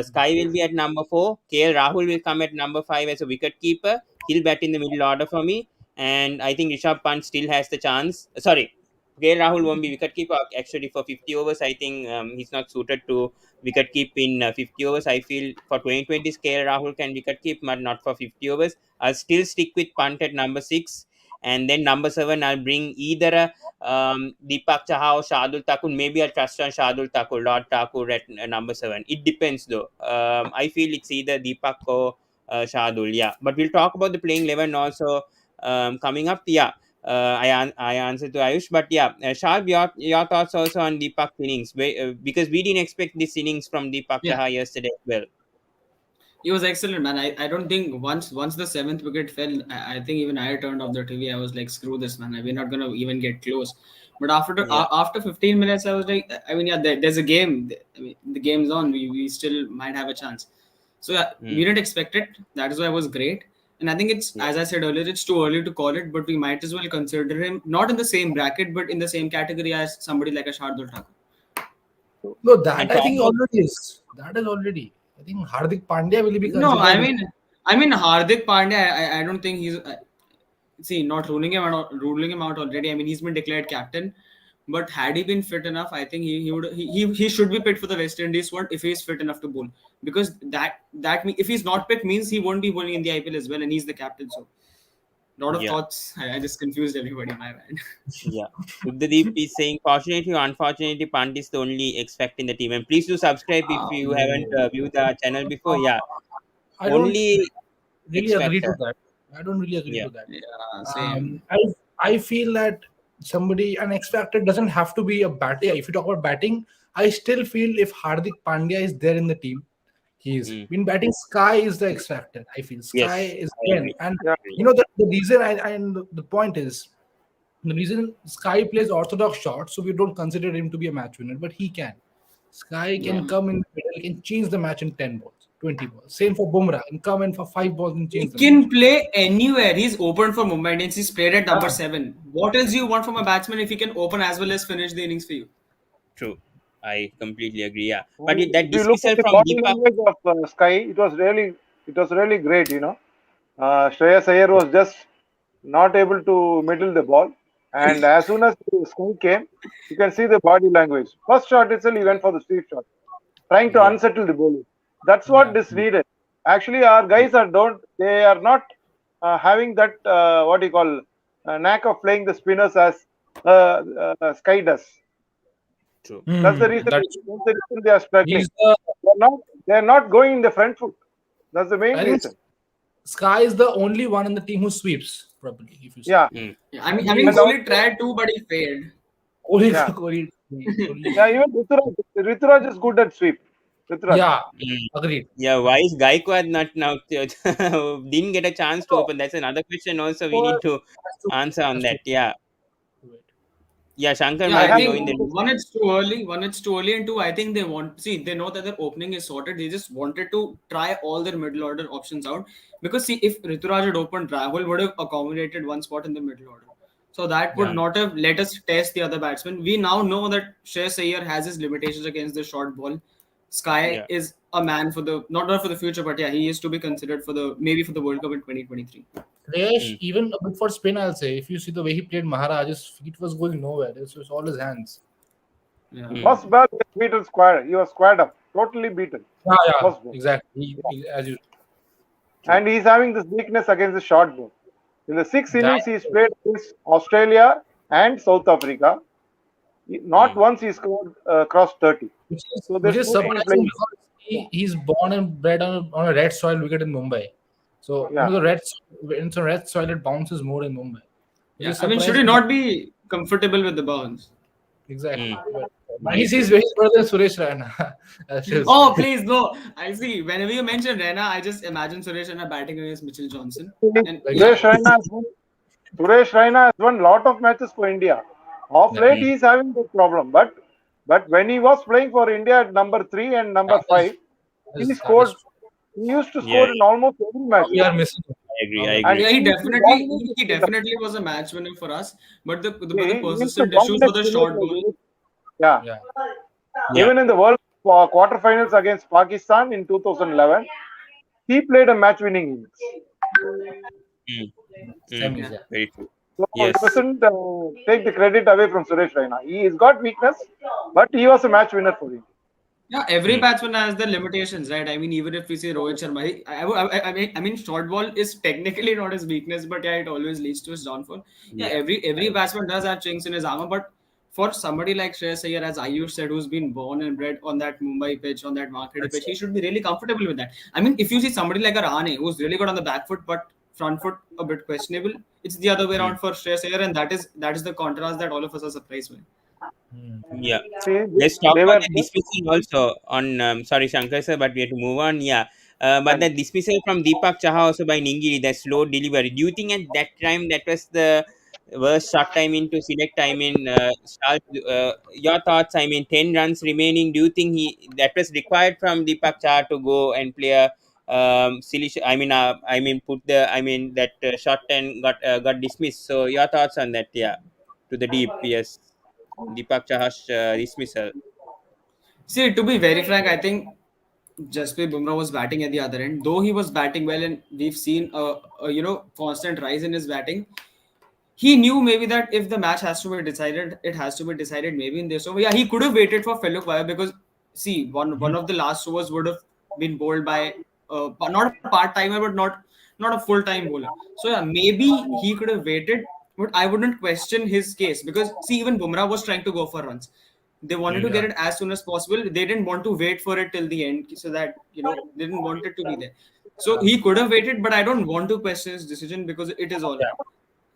S2: Sky will be at number 4. KL Rahul will come at number 5 as a wicket keeper. He'll bat in the middle order for me. And I think Rishabh Pant still has the chance. Sorry. KL Rahul won't be wicket keeper actually for 50 overs. I think he's not suited to wicket keep in 50 overs. I feel for 2020s, KL Rahul can wicket keep, but not for 50 overs. I'll still stick with Pant at number 6, and then number 7, I'll bring either a Deepak Chahar or Shardul Thakur. Maybe I'll trust on Shardul Thakur, Lord Thakur at number 7. It depends though. I feel it's either Deepak or Shardul. Yeah, but we'll talk about the playing 11 also coming up. Yeah. I answered to Ayush, but yeah, Shard, your thoughts also on Deepak innings, because we didn't expect this innings from Deepak
S3: Yeah.
S2: Chahar yesterday as well.
S3: He was excellent, man. I don't think once the seventh wicket fell, I think even I turned off the TV. I was like, screw this, man. We're not gonna even get close. But
S2: Yeah.
S3: after 15 minutes, I was like, I mean, yeah, there's a game. I mean, the game's on. We still might have a chance. So yeah, we
S2: Mm.
S3: didn't expect it. That is why it was great. And I think it's,
S2: Yeah.
S3: as I said earlier, it's too early to call it, but we might as well consider him not in the same bracket, but in the same category as somebody like a Shardul Thakur.
S1: No, that
S2: And
S1: I think
S2: talk
S1: already is. That is already. I think Hardik Pandya will be
S3: No,
S1: considered.
S3: I mean Hardik Pandya. I don't think he's. See, not ruling him out already. I mean, he's been declared captain, but had he been fit enough, I think he should be picked for the West Indies squad if he's fit enough to bowl. Because if he's not picked means he won't be bowling in the IPL as well, and he's the captain. So, lot of
S2: Yeah.
S3: thoughts. I just confused everybody. My bad.
S2: Yeah. Uddadeep is saying, fortunately or unfortunately, Pant is the only X factor in the team. And please do subscribe if you haven't viewed our channel before. Yeah.
S1: I don't
S2: Only
S1: really
S2: X
S1: agree to
S2: factor.
S1: that. I don't really agree
S2: Yeah.
S1: to that.
S3: Yeah, same.
S1: I feel that an X factor doesn't have to be a batter. If you talk about batting, I still feel if Hardik Pandya is there in the team, he's
S2: Mm.
S1: been batting. Sky is the X factor. I feel Sky
S2: Yes.
S1: is
S2: I
S1: again,
S2: agree.
S1: and
S5: Yeah.
S1: the reason and the point is the reason Sky plays orthodox shots, so we don't consider him to be a match winner, but he can. Sky can
S3: Yeah.
S1: come in the middle, he can change the match in 10 balls, 20 balls. Same for Bumrah, can come in for 5 balls and
S3: He
S1: change the
S3: can
S1: match.
S3: play anywhere. He's opened for Mumbai Indians. He's played at number
S1: Yeah.
S3: 7. What else do you want from a batsman if he can open as well as finish the innings for you?
S2: True. I completely agree. Yeah. But
S5: And
S2: that
S5: if you look
S2: dismissal
S5: at the
S2: from
S5: body
S2: Deepak.
S5: language of Sky, it was really great. Shreyas Iyer was just not able to middle the ball, and as soon as the Sky came, you can see the body language. First shot itself, he went for the sweep shot, trying to
S2: Yeah.
S5: unsettle the bowler. That's what
S1: Yeah.
S5: is needed. Actually, our guys they are not having that what you call knack of playing the spinners as Sky does.
S2: True.
S5: That's the reason.
S1: That's
S5: That's the reason they are struggling.
S1: he's the
S5: They're not going in the front foot. That's the main
S1: I think
S5: reason.
S1: Sky is the only one in the team who sweeps properly. If you see,
S5: Yeah.
S2: Mm.
S3: Yeah, I mean,
S1: And
S3: Kohli tried to, but he failed.
S1: Kohli,
S5: Yeah.
S1: Kohli,
S5: Yeah, even Rituraj is good at sweep. Rituraj.
S1: yeah,
S2: Mm.
S1: agreed.
S2: Yeah. Why is Gaikwad not now? Didn't get a chance to
S1: So,
S2: open. That's another question. Also, we
S1: so
S2: need to
S1: has to
S2: answer on
S1: has
S2: that.
S1: to
S2: Yeah.
S1: do it.
S2: Yeah. Shankar
S3: Yeah,
S5: I
S2: might
S3: I
S2: be
S5: have
S3: think
S2: knowing the.
S3: one it's too early, and two, I think they know that their opening is sorted. They just wanted to try all their middle order options out because see, if Rituraj had opened, Rahul would have accommodated one spot in the middle order. So that would
S2: Yeah.
S3: not have let us test the other batsmen. We now know that Shreyas Iyer has his limitations against the short ball. Sky
S2: Yeah.
S3: is a man for the not for the future, but yeah, he is to be considered for maybe for the World Cup in 2023.
S1: Reyesh,
S2: Mm.
S1: even a bit for spin, I'll say. If you see the way he played Maharaj, his feet was going nowhere. It was all his hands.
S3: Yeah.
S2: Mm.
S5: first ball he was beaten square. He was squared up, totally beaten.
S1: Yeah,
S5: First ball.
S1: exactly. As you
S5: And he's having this weakness against the short ball. In the 6 innings,
S1: that,
S5: he's played against Australia and South Africa. Not once he scored crossed 30. So
S1: which
S5: there's
S1: is
S5: no point
S1: surprising
S5: playing.
S1: because he's born and bred on a red soil wicket in Mumbai. So
S5: Yeah.
S1: it's a red soil, it bounces more in Mumbai. Which
S3: Yeah,
S1: is
S3: I mean, should he
S1: surprising.
S3: not be comfortable with the bounce?
S1: Exactly.
S2: Mm.
S1: But he's better than Suresh Raina. That's just-
S3: Oh, please, no. I see. Whenever you mention Raina, I just imagine Suresh Raina batting against Mitchell Johnson. And
S1: Like-
S5: Suresh Raina has won lot of matches for India. Of late,
S2: Yeah.
S5: he's having this problem. But when he was playing for India at number 3 and number 5,
S1: that
S5: he
S1: is
S5: scored.
S1: true.
S5: He used to
S2: Yeah.
S5: score in almost every match.
S1: We are missing him.
S2: I agree. I
S1: And
S5: And
S2: agree.
S3: yeah, he
S5: he
S3: definitely was a match winner for us. But the
S5: he used to
S3: persistent issues
S5: dominate
S3: for the short ball.
S5: Singapore. Yeah.
S1: Yeah.
S2: Yeah.
S5: Even in the World quarterfinals against Pakistan in 2011, he played a match-winning innings.
S2: Mm.
S1: Semis, yeah.
S2: Very true.
S5: So
S2: Yes.
S5: we mustn't take the credit away from Suresh Raina. He's got weakness, but he was a match winner for him.
S3: Yeah, every
S2: Hmm.
S3: batsman has their limitations, right? I mean, even if we say Rohit Sharma, I mean, short ball is technically not his weakness, but yeah, it always leads to his downfall. Yeah, every batsman does have chinks in his armor, but for somebody like Shreyas Iyer, as Ayush said, who's been born and bred on that Mumbai pitch, on that Marketi pitch, he should be really comfortable with that. I mean, if you see somebody like a Rane, who's really good on the back foot, but front foot a bit questionable, it's the other way around for Shreyas Iyer, and that is the contrast that all of us are surprised with.
S2: Yeah.
S5: See,
S2: Let's talk
S5: they
S2: about
S5: were
S2: the dismissal also on. Sorry, Shankar sir, but we have to move on. Yeah. But the dismissal from Deepak Chahar also by Ningiri, the slow delivery. Do you think at that time that was the worst shot time in to select? I mean, your thoughts. I mean, 10 runs remaining. Do you think that was required from Deepak Chahar to go and play a silly? Put the. I mean, that shot 10 got dismissed. So your thoughts on that? Yeah. To the deep. Yes. Deepak Chahar's dismissal.
S3: See, to be very frank, I think Jasprit Bumrah was batting at the other end. Though he was batting well, and we've seen a constant rise in his batting. He knew maybe that if the match has to be decided, it has to be decided maybe in this over. Yeah, he could have waited for Feluk Wire because see, one of the last overs would have been bowled by not a part timer, but not a full time bowler. So yeah, maybe he could have waited, but I wouldn't question his case because see, even Bumrah was trying to go for runs. They wanted to
S1: Yeah.
S3: get it as soon as possible. They didn't want to wait for it till the end so that they didn't want it to be there. So he could have waited, but I don't want to question his decision because it is all right.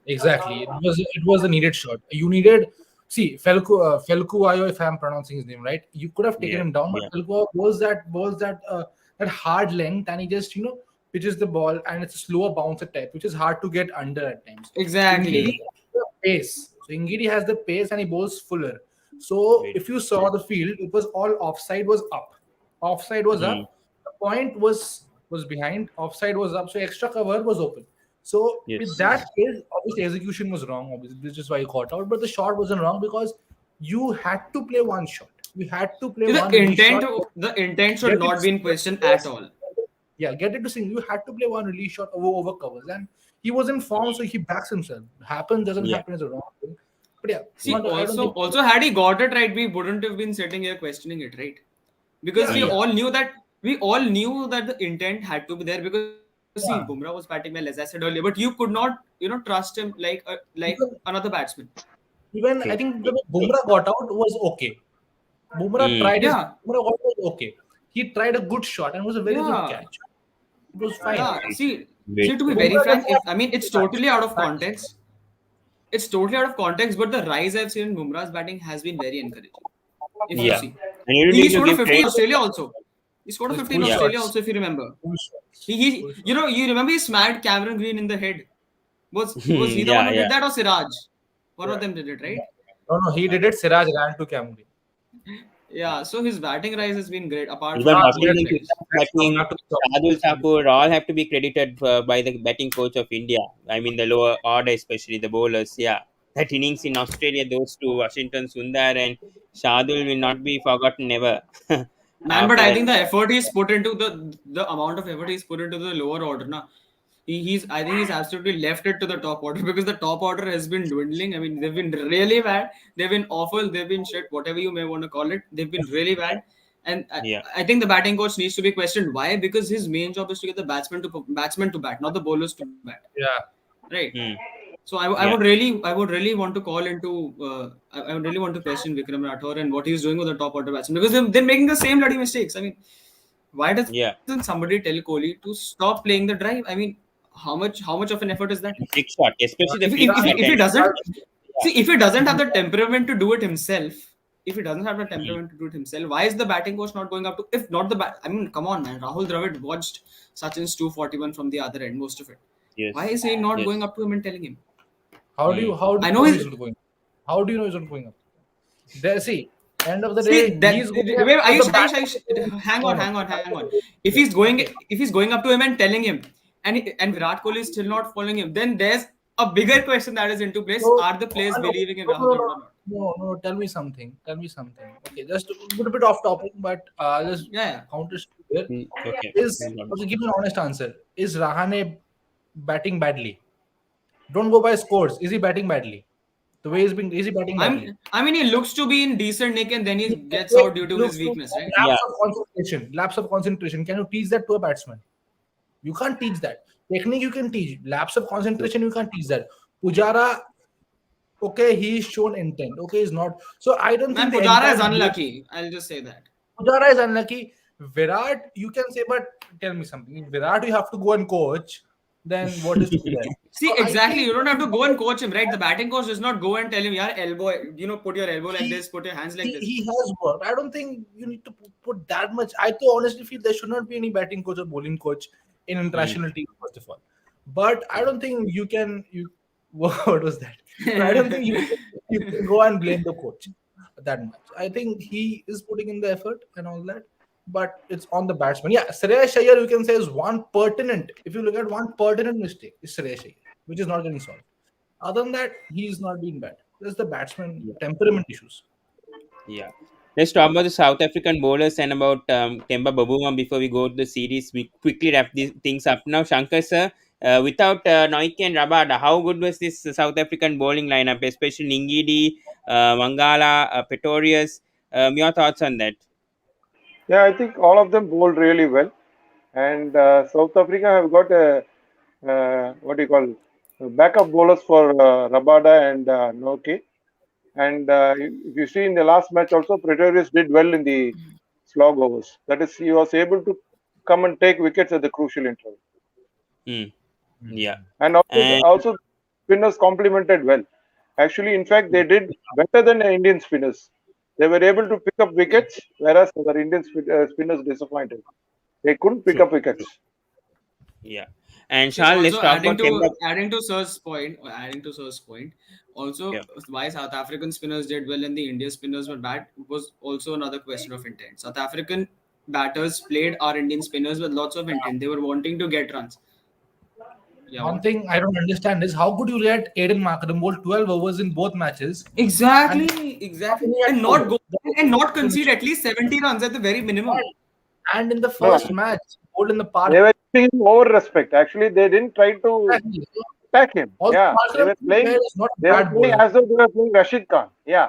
S1: Exactly. It was a needed shot. You needed Felku if I'm pronouncing his name right. You could have taken
S2: Yeah,
S1: him down, but
S2: yeah,
S1: Felku was that hard length, and he just pitches the ball, and it's a slower bouncer type, which is hard to get under at times. Ingidi
S3: Exactly.
S1: has the pace. So Ingidi has the pace, and he bowls fuller. So
S2: great.
S1: if you saw the field, it was all offside was up. Offside was
S2: Hmm.
S1: up. The point was behind. Offside was up. So extra cover was open. So with
S2: Yes.
S1: that case, obviously execution was wrong. Obviously, this is why you caught out. But the shot wasn't wrong because you had to play one shot. You had to play
S3: See,
S1: one release shot.
S3: the intent should
S1: Get it
S3: not be in question at all.
S1: yeah, get it to sing. You had to play one release shot over covers, and he was in form, so he backs himself. Happens doesn't
S2: Yeah,
S1: happen is a wrong thing. But yeah,
S3: See,
S1: I don't think.
S3: also had he got it right, we wouldn't have been sitting here questioning it, right? Because
S1: Yeah,
S2: yeah,
S3: we all knew that the intent had to be there. Because see, Bumrah was
S1: yeah.
S3: batting well, as I said earlier, but you could not trust him like
S1: Even
S3: another batsman.
S1: even I
S2: true.
S1: think the way Bumrah got out was okay. Bumrah
S2: Hmm.
S1: tried his
S3: Yeah,
S1: Bumrah got out was okay. He tried a good shot and it was a very good
S3: yeah.
S1: catch. It was fine.
S3: Yeah, see,
S2: Great.
S3: to be very
S1: Bumrah
S3: frank,
S1: just
S3: if
S1: had
S3: I mean it's
S1: bad
S3: totally out of
S1: bad shot.
S3: context. It's totally out of context, but the rise I've seen in Bumrah's batting has been very encouraging. If you
S2: Yeah.
S3: see,
S2: And you
S3: he
S2: need to
S3: scored a
S2: give
S3: 50 in
S2: credit.
S3: Australia also. He scored a
S1: With
S3: 50
S1: full
S3: in
S2: Yeah.
S3: Australia
S1: shots.
S3: also, if you remember.
S1: Full shots.
S3: He
S1: Full shots.
S3: you remember he smacked Cameron Green in the head. Was he the one
S2: Yeah,
S3: who
S2: yeah.
S3: did that or Siraj? One of
S1: Yeah.
S3: them did it, right?
S1: No, no, he did it. Siraj ran to Camry.
S3: Yeah. So his batting rise has been great. Apart
S2: Even
S3: from
S1: Ah,
S3: all the
S2: Washington
S3: credits.
S2: Sutar's
S1: let's come
S2: batting,
S1: back to the topic.
S2: Shardul
S1: Let's come back.
S2: Thakur, all have to be credited by the batting coach of India. I mean, the lower order, especially the bowlers. Yeah. That innings in Australia, those two, Washington Sundar and Shardul, will not be forgotten never.
S3: Man, but
S2: After
S3: I
S2: that,
S3: think the effort he's put into the amount of effort he's put into the lower order, na, he's I think he's absolutely left it to the top order because the top order has been dwindling. I mean, they've been really bad, they've been awful, they've been shit, whatever you may want to call it. They've been really bad, and
S2: yeah.
S3: I think the batting coach needs to be questioned. Why? Because his main job is to get the batsmen to bat, not the bowlers to bat.
S1: Yeah.
S3: Right.
S2: Hmm.
S3: So
S2: Yeah.
S3: I would really want to call into I would really want to question Vikram Rathore and what he's doing with the top order batsmen because they're making the same bloody mistakes. I mean, why doesn't
S2: Yeah.
S3: somebody tell Kohli to stop playing the drive? I mean, how much of an effort is that?
S2: Trick shot, especially the
S3: If
S2: flick shot.
S3: if he
S2: And
S3: doesn't
S2: yeah.
S3: see if he doesn't have the temperament to do it himself, if he doesn't have the
S2: Hmm.
S3: temperament to do it himself, why is the batting coach not going up to? If not the bat, I mean, come on, man. Rahul Dravid watched Sachin's 241 from the other end, most of it. Why
S2: Yes.
S3: is he not going
S2: Yes.
S3: up to him and telling him?
S1: How do
S2: Hmm.
S1: you how do
S3: I
S1: you
S3: know
S1: know
S3: he's
S1: he's not going? How do you know he's not going up? There, see, end of the
S3: See
S1: day,
S3: that
S1: he's going up
S3: wait,
S1: for the
S3: hang
S1: no,
S3: on,
S1: no.
S3: hang on. If he's going up to him and telling him, and Virat Kohli is still not following him, then there's a bigger question that is into place:
S1: So,
S3: are the players
S1: no,
S3: believing in
S1: no,
S3: Rahul
S1: no,
S3: Dravid
S1: no,
S3: or not?
S1: no. Tell me something. Tell me something. Okay, just a little bit off topic, but just
S3: Yeah,
S1: counter here.
S2: Hmm. Okay.
S1: Is
S2: No problem.
S1: okay, give me an honest answer. Is Rahane batting badly? Don't go by scores. Is he batting badly? The way is he batting badly?
S3: I mean, he looks to be in decent nick, and then he
S1: He
S3: gets out due to his
S1: looks to
S3: weakness, right?
S2: Yeah.
S1: lapse of concentration. Lapse of concentration. Can you teach that to a batsman? You can't teach that. Technique you can teach. Lapse of
S2: True.
S1: concentration you can't teach that. Pujara, okay, he's shown intent. Okay, he's not. So I don't
S3: Man,
S1: think the
S3: Pujara
S1: entire
S3: is
S1: game.
S3: unlucky. I'll just say that.
S1: Pujara is unlucky. Virat, you can say, but tell me something. Virat, you have to go and coach. then what is to be there?
S3: See,
S1: So I
S3: exactly.
S1: think
S3: You don't have to go and coach him, right? The batting coach does not go and tell him, yeah, elbow, put your elbow like
S1: he
S3: this, put your hands like
S1: he,
S3: this.
S1: he has worked. I don't think you need to put that much. I too honestly feel there should not be any batting coach or bowling coach in
S2: Mm.
S1: international teams first of all. But I don't think you can. You what was that? So I don't think you can go and blame the coach that much. I think he is putting in the effort and all that, but it's on the batsman. Yeah, Shreyas Iyer you can say is one pertinent. If you look at one pertinent mistake, is Shreyas Iyer, which is not getting solved. Other than that, he's not been bad. There's the batsman
S2: Yeah.
S1: temperament issues.
S2: Yeah. Let's talk about the South African bowlers and about Temba Babuma before we go to the series. We quickly wrap these things up now. Shankar sir, without Noike and Rabada, how good was this South African bowling lineup, especially Ningidi, Mangala, Pretorius? Your thoughts on that?
S5: Yeah, I think all of them bowled really well, and South Africa have got a what do you call backup bowlers for Rabada and Noke. And if you see in the last match also, Pretorius did well in the slog overs. That is, he was able to come and take wickets at the crucial interval.
S2: Hmm. Yeah.
S5: And also,
S2: And
S5: also spinners complemented well. Actually, in fact, they did better than the Indian spinners. They were able to pick up wickets, whereas the Indian spinners disappointed. They couldn't pick
S2: true,
S5: up
S2: true.
S5: wickets.
S2: Yeah. And
S3: See,
S2: Shah, let's
S3: also
S2: talk about Temba.
S3: adding to Sir's point, also
S2: Yeah.
S3: why South African spinners did well and the Indian spinners were bad was also another question of intent. South African batters played our Indian spinners with lots of intent. They were wanting to get runs. Yeah,
S1: One
S3: what?
S1: thing I don't understand is how could you let Aiden Markram bowl 12 overs in both matches and
S3: Exactly,
S1: he had
S3: and
S1: four?
S3: not go and not concede at least 70 runs at the very minimum.
S1: And in the
S5: No,
S1: first match, bowled in the
S5: they
S1: park.
S5: were giving him over respect. Actually, they didn't try to
S1: Exactly.
S5: attack him.
S1: Also,
S5: Yeah, they
S1: Markram
S5: were playing.
S1: is not a
S5: They were
S1: bad
S5: playing
S1: bowler.
S5: as though they were playing Rashid Khan. Yeah,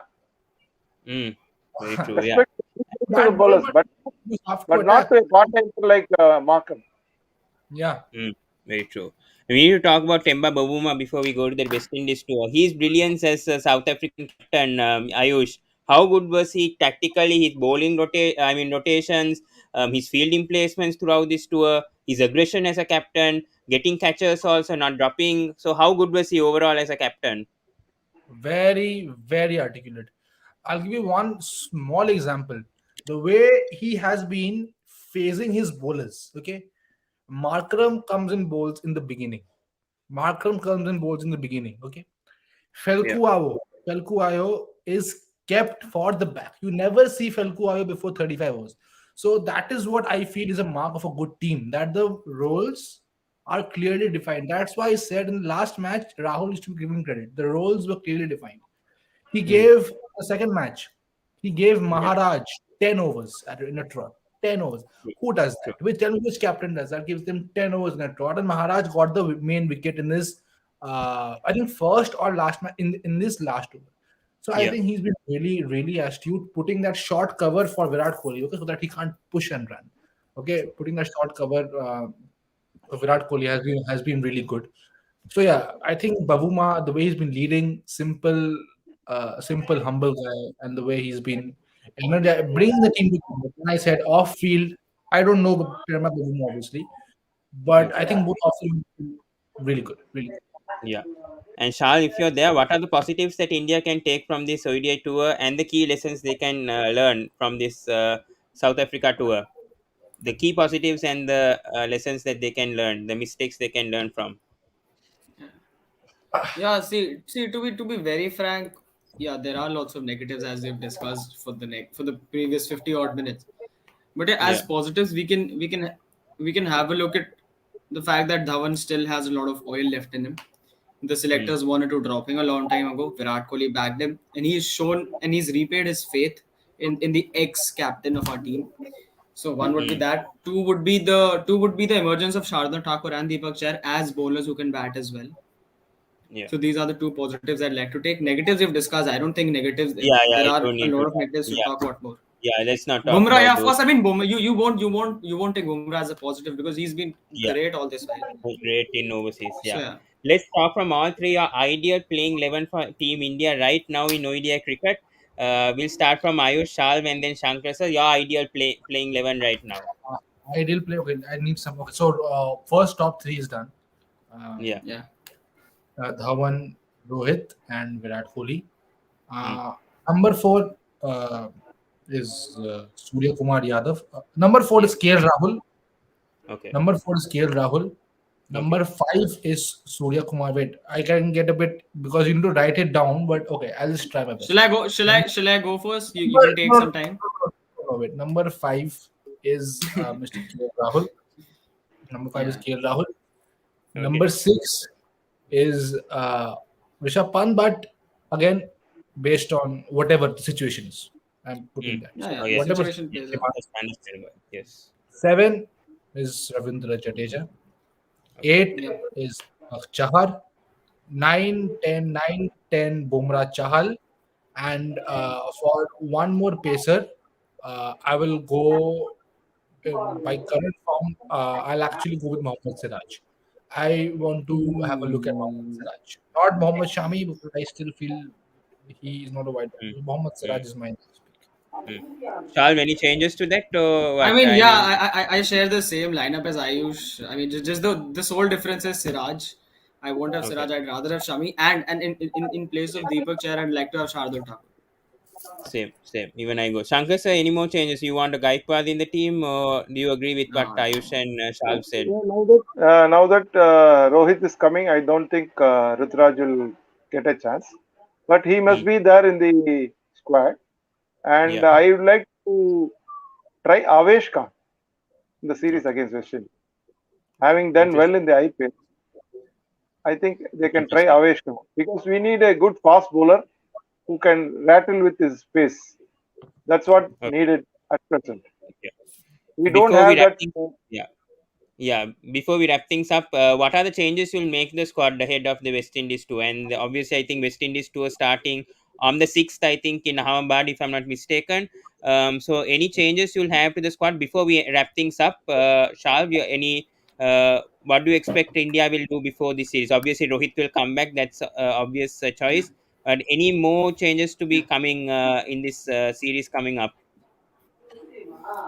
S2: Mm, very true. Yeah.
S5: respect to the
S1: Bad bowler,
S5: bowlers,
S1: but
S5: but
S1: you have to
S5: but not
S1: attack.
S5: to a part-timer like Markham.
S1: Yeah.
S2: Mm, very true. We need to talk about Temba Bavuma before we go to the West Indies tour. His brilliance as a South African captain, Ayush. How good was he tactically? His rotations, his fielding placements throughout this tour, his aggression as a captain, getting catches also, not dropping. So, how good was he overall as a captain?
S1: Very, very articulate. I'll give you one small example. The way he has been phasing his bowlers. Okay. Markram comes in bowls in the beginning. Markram comes in bowls in the beginning. Okay.
S2: Yeah.
S1: Felkuayo is kept for the back. You never see Felkuayo before 35 overs. So that is what I feel is a mark of a good team, that the roles are clearly defined. That's why I said in the last match, Rahul is to be given credit. The roles were clearly defined. He
S2: Mm,
S1: gave the second match, he gave
S2: yeah.
S1: Maharaj 10 overs in a trot. 10 overs.
S2: True.
S1: Who does
S2: True.
S1: that? Tell me which captain does that? Gives them 10 overs in a trot. And Maharaj got the main wicket in this, I think, first or last match in this last over. So I
S2: Yeah.
S1: think he's been really, really astute, putting that short cover for Virat Kohli, okay, so that he can't push and run. Okay, putting that short cover for Virat Kohli has been really good. So yeah, I think Bavuma, the way he's been leading, simple, humble guy, and the way he's been, bringing the team together. When I said off field, I don't know Prema Bavuma obviously, but I think both of them really good, really good.
S2: Yeah. And Shah, if you're there, what are the positives that India can take from this ODI tour and the key lessons they can learn from this South Africa tour? The key positives and the lessons that they can learn, the mistakes they can learn from.
S3: Yeah, see, to be very frank, yeah, there are lots of negatives as we've discussed for the previous 50 odd minutes. But yeah, as
S2: Yeah.
S3: positives, we can have a look at the fact that Dhawan still has a lot of oil left in him. The
S2: Mm,
S3: selectors wanted to drop him a long time ago. Virat Kohli backed him, and he's repaid his faith in the ex-captain of our team. So one would be
S2: mm,
S3: that. Two would be the emergence of Shardul Thakur and Deepak Chair as bowlers who can bat as well.
S2: yeah.
S3: So these are the two positives I'd like to take. Negatives we've discussed. I don't think negatives.
S2: Yeah, yeah,
S3: There
S2: I
S3: are
S2: don't
S3: a
S2: need to
S3: lot of
S2: talk.
S3: negatives to
S2: Yeah,
S3: talk about more.
S2: yeah, let's not talk
S3: Bumrah, yeah,
S2: about
S3: of
S2: those.
S3: course. I mean, Bumrah, you won't take Bumrah as a positive because he's been
S2: Yeah,
S3: great all this while.
S2: great in overseas.
S3: So
S2: Yeah.
S3: yeah,
S2: Let's talk from all three. Your ideal playing 11 for Team India right now in ODI cricket. We'll start from Ayush, Shalv, and then Shankar. Sir, your ideal playing 11 right now.
S1: Ideal play. Okay, I need some. Okay, so first top three is done.
S2: Yeah.
S3: Yeah.
S1: Dhawan, Rohit, and Virat Kohli.
S2: Mm.
S1: Number four is Surya Kumar Yadav. Number four
S2: Yeah.
S1: is KL Rahul.
S2: Okay.
S1: Number four is KL Rahul.
S2: Okay.
S1: Number five is Surya Kumar. Wait, I can get a bit because you need to write it down, but okay, I'll just try my
S3: Shall
S1: best.
S3: I go? Shall
S1: Number,
S3: I? Shall I go first? You
S1: number,
S3: can take
S1: no,
S3: some time.
S1: wait. Number five is Mr. KL Rahul. Number five is
S3: Yeah.
S1: KL Rahul. Number
S2: Okay.
S1: six is Rishabh Pant, but again, based on whatever the situation is, I'm putting
S2: Mm.
S1: that.
S3: Yeah.
S1: So
S3: Yeah.
S2: Oh
S3: The
S2: yeah.
S1: whatever
S3: situation
S1: situation
S3: plays
S1: they
S3: a.
S1: are.
S2: That's understandable. Yes.
S1: Seven is Ravindra Jadeja.
S2: Okay.
S1: Eight
S3: Yep.
S1: is Chahar. 9, 10, 9, 10 Bumrah Chahal. And for one more pacer, I will go by current form. I'll actually go with Mohammad Siraj. I want to have a look at Mohammad
S3: Ooh.
S1: Siraj. Not Mohammad Shami because I still feel he is not a wide.
S2: Mm.
S1: Mohammad
S2: Mm.
S1: Siraj is my next pick.
S2: Mm. Shall any changes to that or
S3: I
S2: what?
S3: mean,
S2: I
S3: yeah,
S2: mean,
S3: I share the same lineup as Ayush. I mean, just the sole difference is Siraj. I won't have
S2: okay.
S3: Siraj. I'd rather have Shami. And in place of Deepak Chair, I'd like to have Shardul Thakur.
S2: Same, same. Even I go. Shankar sir, any more changes? You want a Gaikwad in the team, or do you agree with what
S3: No,
S2: Ayush and Shalv said?
S5: Yeah, now that Rohit is coming, I don't think Rutraj will get a chance. But he must
S2: Mm.
S5: be there in the squad. And
S2: Yeah.
S5: I would like to try Avesh Khan in the series
S2: Okay.
S5: against West Indies. Having done well
S2: Interesting.
S5: in the IPL, I think they can try
S2: Interesting.
S5: Avesh Khan because we need a good fast bowler who can rattle with his pace. That's what
S2: Okay.
S5: needed at present.
S2: Okay.
S5: We don't
S2: Before we
S5: have
S2: wrap
S5: that.
S2: things, yeah. Yeah, before we wrap things up, what are the changes you'll make the squad ahead of the West Indies tour? And obviously, I think West Indies tour starting on the 6th, I think, in Ahmedabad, if I'm not mistaken. So, any changes you'll have to the squad before we wrap things up? Shal, what do you expect India will do before this series? Obviously, Rohit will come back. That's obvious choice. But any more changes to be coming in this series coming up?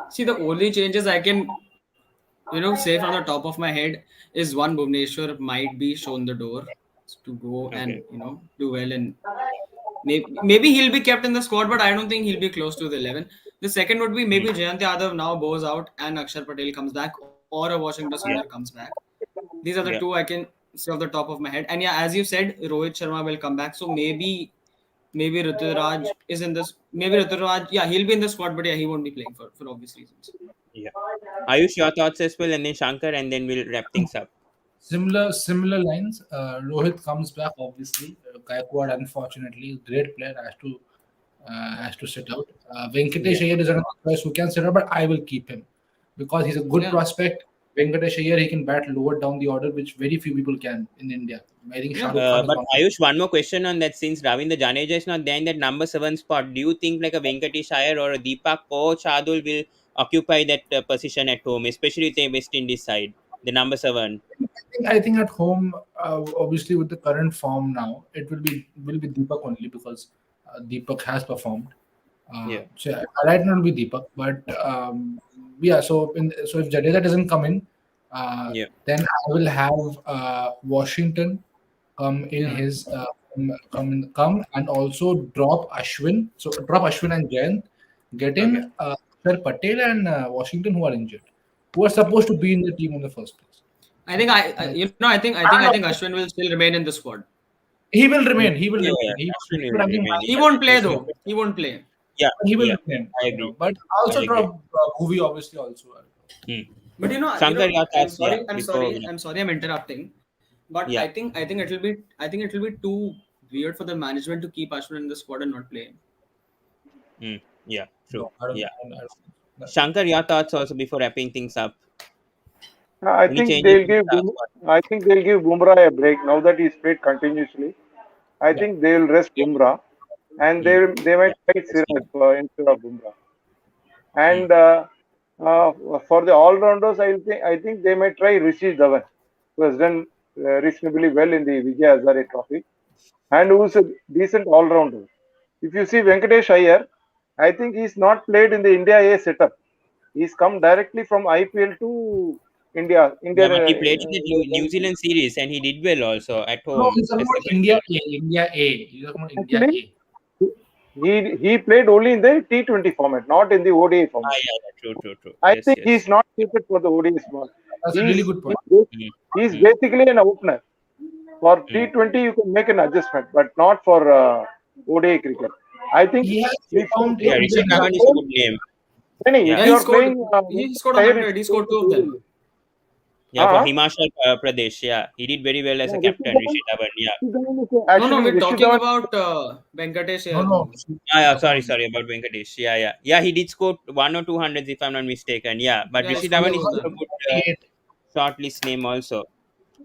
S3: see, the only changes I can say from the top of my head is one Bhuvneshwar might be shown the door to go and
S2: Okay.
S3: do well, and maybe he'll be kept in the squad, but I don't think he'll be close to the 11. The second would be
S2: Hmm.
S3: maybe Jayant Yadav now bows out and Akshar Patel comes back, or a Washington Sundar
S2: Yeah.
S3: comes back. These are the two
S2: Yeah.
S3: I can say off the top of my head. And yeah, as you said, Rohit Sharma will come back, so maybe Ruturaj is in this. Maybe Ruturaj, yeah, he'll be in the squad, but yeah, he won't be playing for obvious reasons.
S2: Yeah. Ayush, your thoughts as well, and then Shankar, and then we'll wrap things up.
S1: Similar lines. Rohit comes back obviously. Gaikwad, unfortunately, great player, has to sit out. Venkatesh
S2: Yeah.
S1: Iyer is another choice who can sit out, but I will keep him because he's a good
S3: Yeah,
S1: prospect. Venkatesh Iyer, he can bat lower down the order, which very few people can in India. I think Shah
S3: yeah.
S1: Rukh Khan is
S2: But
S1: one.
S2: Ayush, one more question on that. Since Ravindra Jadeja is not there in that number 7 spot, do you think like a Venkatesh Iyer or a Deepak or Shardul will occupy that position at home, especially the West Indies side, the number 7?
S1: I think at home, obviously with the current form now, it will be Deepak only because Deepak has performed.
S2: Yeah.
S1: So right now it will be Deepak, but yeah. So if Jadeja doesn't come in,
S2: Yeah.
S1: then I will have Washington come in
S3: Yeah.
S1: his come and also drop Ashwin. So drop Ashwin and Jayant, get
S2: Okay.
S1: in Sir Patel and Washington who are injured, who are supposed to be in the team in the first place.
S3: I think
S1: Uh,
S3: I think Ashwin will still remain in the squad.
S1: He will
S2: Yeah.
S1: remain. He will
S2: Yeah.
S1: remain.
S2: Yeah.
S1: He will
S2: Ashwin
S1: remain.
S2: will
S1: But I mean,
S2: remain.
S3: He
S2: Yeah.
S3: won't play
S2: There's no
S3: though. He
S2: question.
S3: won't play.
S2: Yeah.
S1: he will
S2: Yeah.
S1: remain.
S2: I agree.
S1: But
S2: I
S1: also
S2: agree.
S1: drop Bhuvi obviously also.
S2: Hmm.
S3: But
S2: Shankar, your
S3: I'm
S2: thoughts? Yeah.
S3: sorry,
S2: Before we,
S3: I'm sorry, I'm interrupting. But
S2: yeah.
S3: I think it'll be too weird for the management to keep Ashwin in the squad and not play him.
S2: Hmm. Yeah. True.
S1: No, I don't.
S2: Yeah.
S1: I don't think
S2: Shankar, your thoughts also before wrapping things up.
S5: I
S2: Any
S5: think
S2: changes
S5: they'll
S2: in the
S5: give.
S2: squad?
S5: I think they'll give Bumrah a break now that he's played continuously. I
S1: Yeah.
S5: think they'll rest
S2: Yeah.
S5: Bumrah, and
S2: Hmm.
S5: they might
S2: Yeah.
S5: try
S2: Interesting.
S5: Siraj instead of Bumrah.
S2: Hmm.
S5: And for the all-rounders, I think they might try Rishi Dhawan, who has done reasonably well in the Vijay Hazare Trophy, and who's a decent all-rounder. If you see Venkatesh Iyer, I think he's not played in the India A setup. He's come directly from IPL to India.
S2: Yeah, but he played in the New Zealand series and he did well also at
S1: No,
S2: home.
S1: he's talking
S2: That's the
S1: about India A. India A. He's talking about India
S5: Actually,
S1: A.
S5: he played only in the T20 format, not in the ODI format.
S2: yeah, true.
S5: I
S2: Yes,
S5: think
S2: yes.
S5: he's not suited for the ODI format.
S1: That's a
S5: He's
S1: really good point.
S2: Mm,
S5: he's
S2: mm,
S5: basically an opener. For
S2: mm.
S5: T20, you can make an adjustment, but not for ODI cricket. I think
S1: He has
S5: if you
S1: performed in
S2: Yeah,
S5: if
S2: Rishad
S5: you
S1: international.
S2: Dhawan is a good name.
S5: if
S2: Yeah,
S3: Yeah,
S5: you
S3: he
S5: are
S3: scored.
S5: playing
S3: He scored
S5: player is
S3: 100. He scored
S5: playing
S3: two of them.
S2: yeah, for
S5: uh,
S2: Himachal Pradesh. Yeah, he did very well as
S5: yeah,
S2: a
S5: Rishi
S2: captain,
S5: Dhawan,
S2: Rishad Dhawan. Yeah.
S5: Rishi Dhawan is
S3: No, no,
S5: actually
S3: we're
S5: Rishi
S3: talking
S5: Dhawan.
S3: about Venkatesh
S1: No,
S3: here.
S1: no.
S2: Yeah, sorry about Venkatesh. Yeah. He did score 1 or 2 hundreds if I'm not mistaken. Yeah, but
S3: Yeah, he
S2: Rishad
S3: scored
S2: Dhawan
S3: two
S2: is
S3: of
S2: also a
S3: them.
S2: good
S1: 38.
S2: short list name also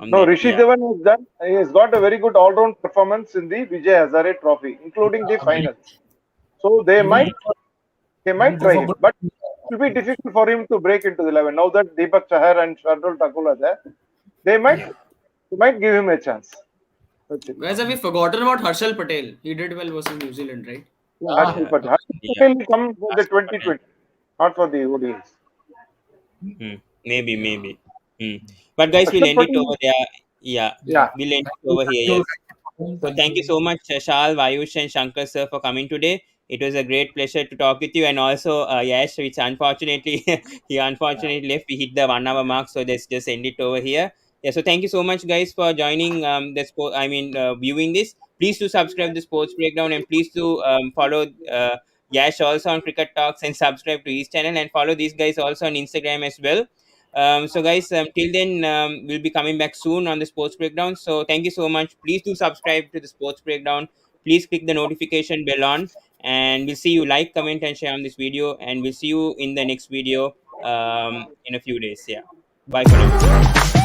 S2: on
S5: No,
S2: that.
S5: Rishi
S2: Yeah.
S5: Dhawan has done. He has got a very good all-round performance in the Vijay Hazare Trophy, including the
S1: Very
S5: finals. So
S1: even before
S5: they
S1: even
S5: might try
S1: before
S5: him,
S1: good.
S5: but it will be difficult for him to break into the 11. Now that Deepak Chahar and Shardul Thakur are there, they might
S1: Yeah.
S5: they might give him a chance. That's it.
S3: Guys, have we forgotten about Harshal Patel? He did well versus New Zealand, right?
S5: Yeah,
S1: Ah,
S5: Harshal
S2: Yeah.
S5: Patel. Harshal
S2: Yeah.
S5: Patel will come for the
S2: Harshal Patel.
S5: 2020, not for the ODIs.
S2: Maybe. Hmm. But guys, we'll
S5: Harshal
S2: end it
S5: Patel,
S2: over there. Yeah,
S1: yeah.
S5: yeah.
S2: we'll end
S1: Thank
S2: it
S1: you.
S2: over
S1: Thank
S2: here.
S1: you.
S2: Yes. So
S1: Thank
S2: thank you
S1: you.
S2: so much, Shal, Vayush, and Shankar sir for coming today. It was a great pleasure to talk with you, and also Yash, which unfortunately he unfortunately left. We hit the 1 hour mark, so let's just end it over here. Yeah. So thank you so much, guys, for joining the sport. Viewing this. Please do subscribe to Sports Breakdown, and please do follow Yash also on Cricket Talks, and subscribe to his channel, and follow these guys also on Instagram as well. So guys, till then, we'll be coming back soon on the Sports Breakdown. So thank you so much. Please do subscribe to the Sports Breakdown. Please click the notification bell on, and we'll see you. Like, comment, and share on this video, and we'll see you in the next video in a few days. Yeah, bye for now.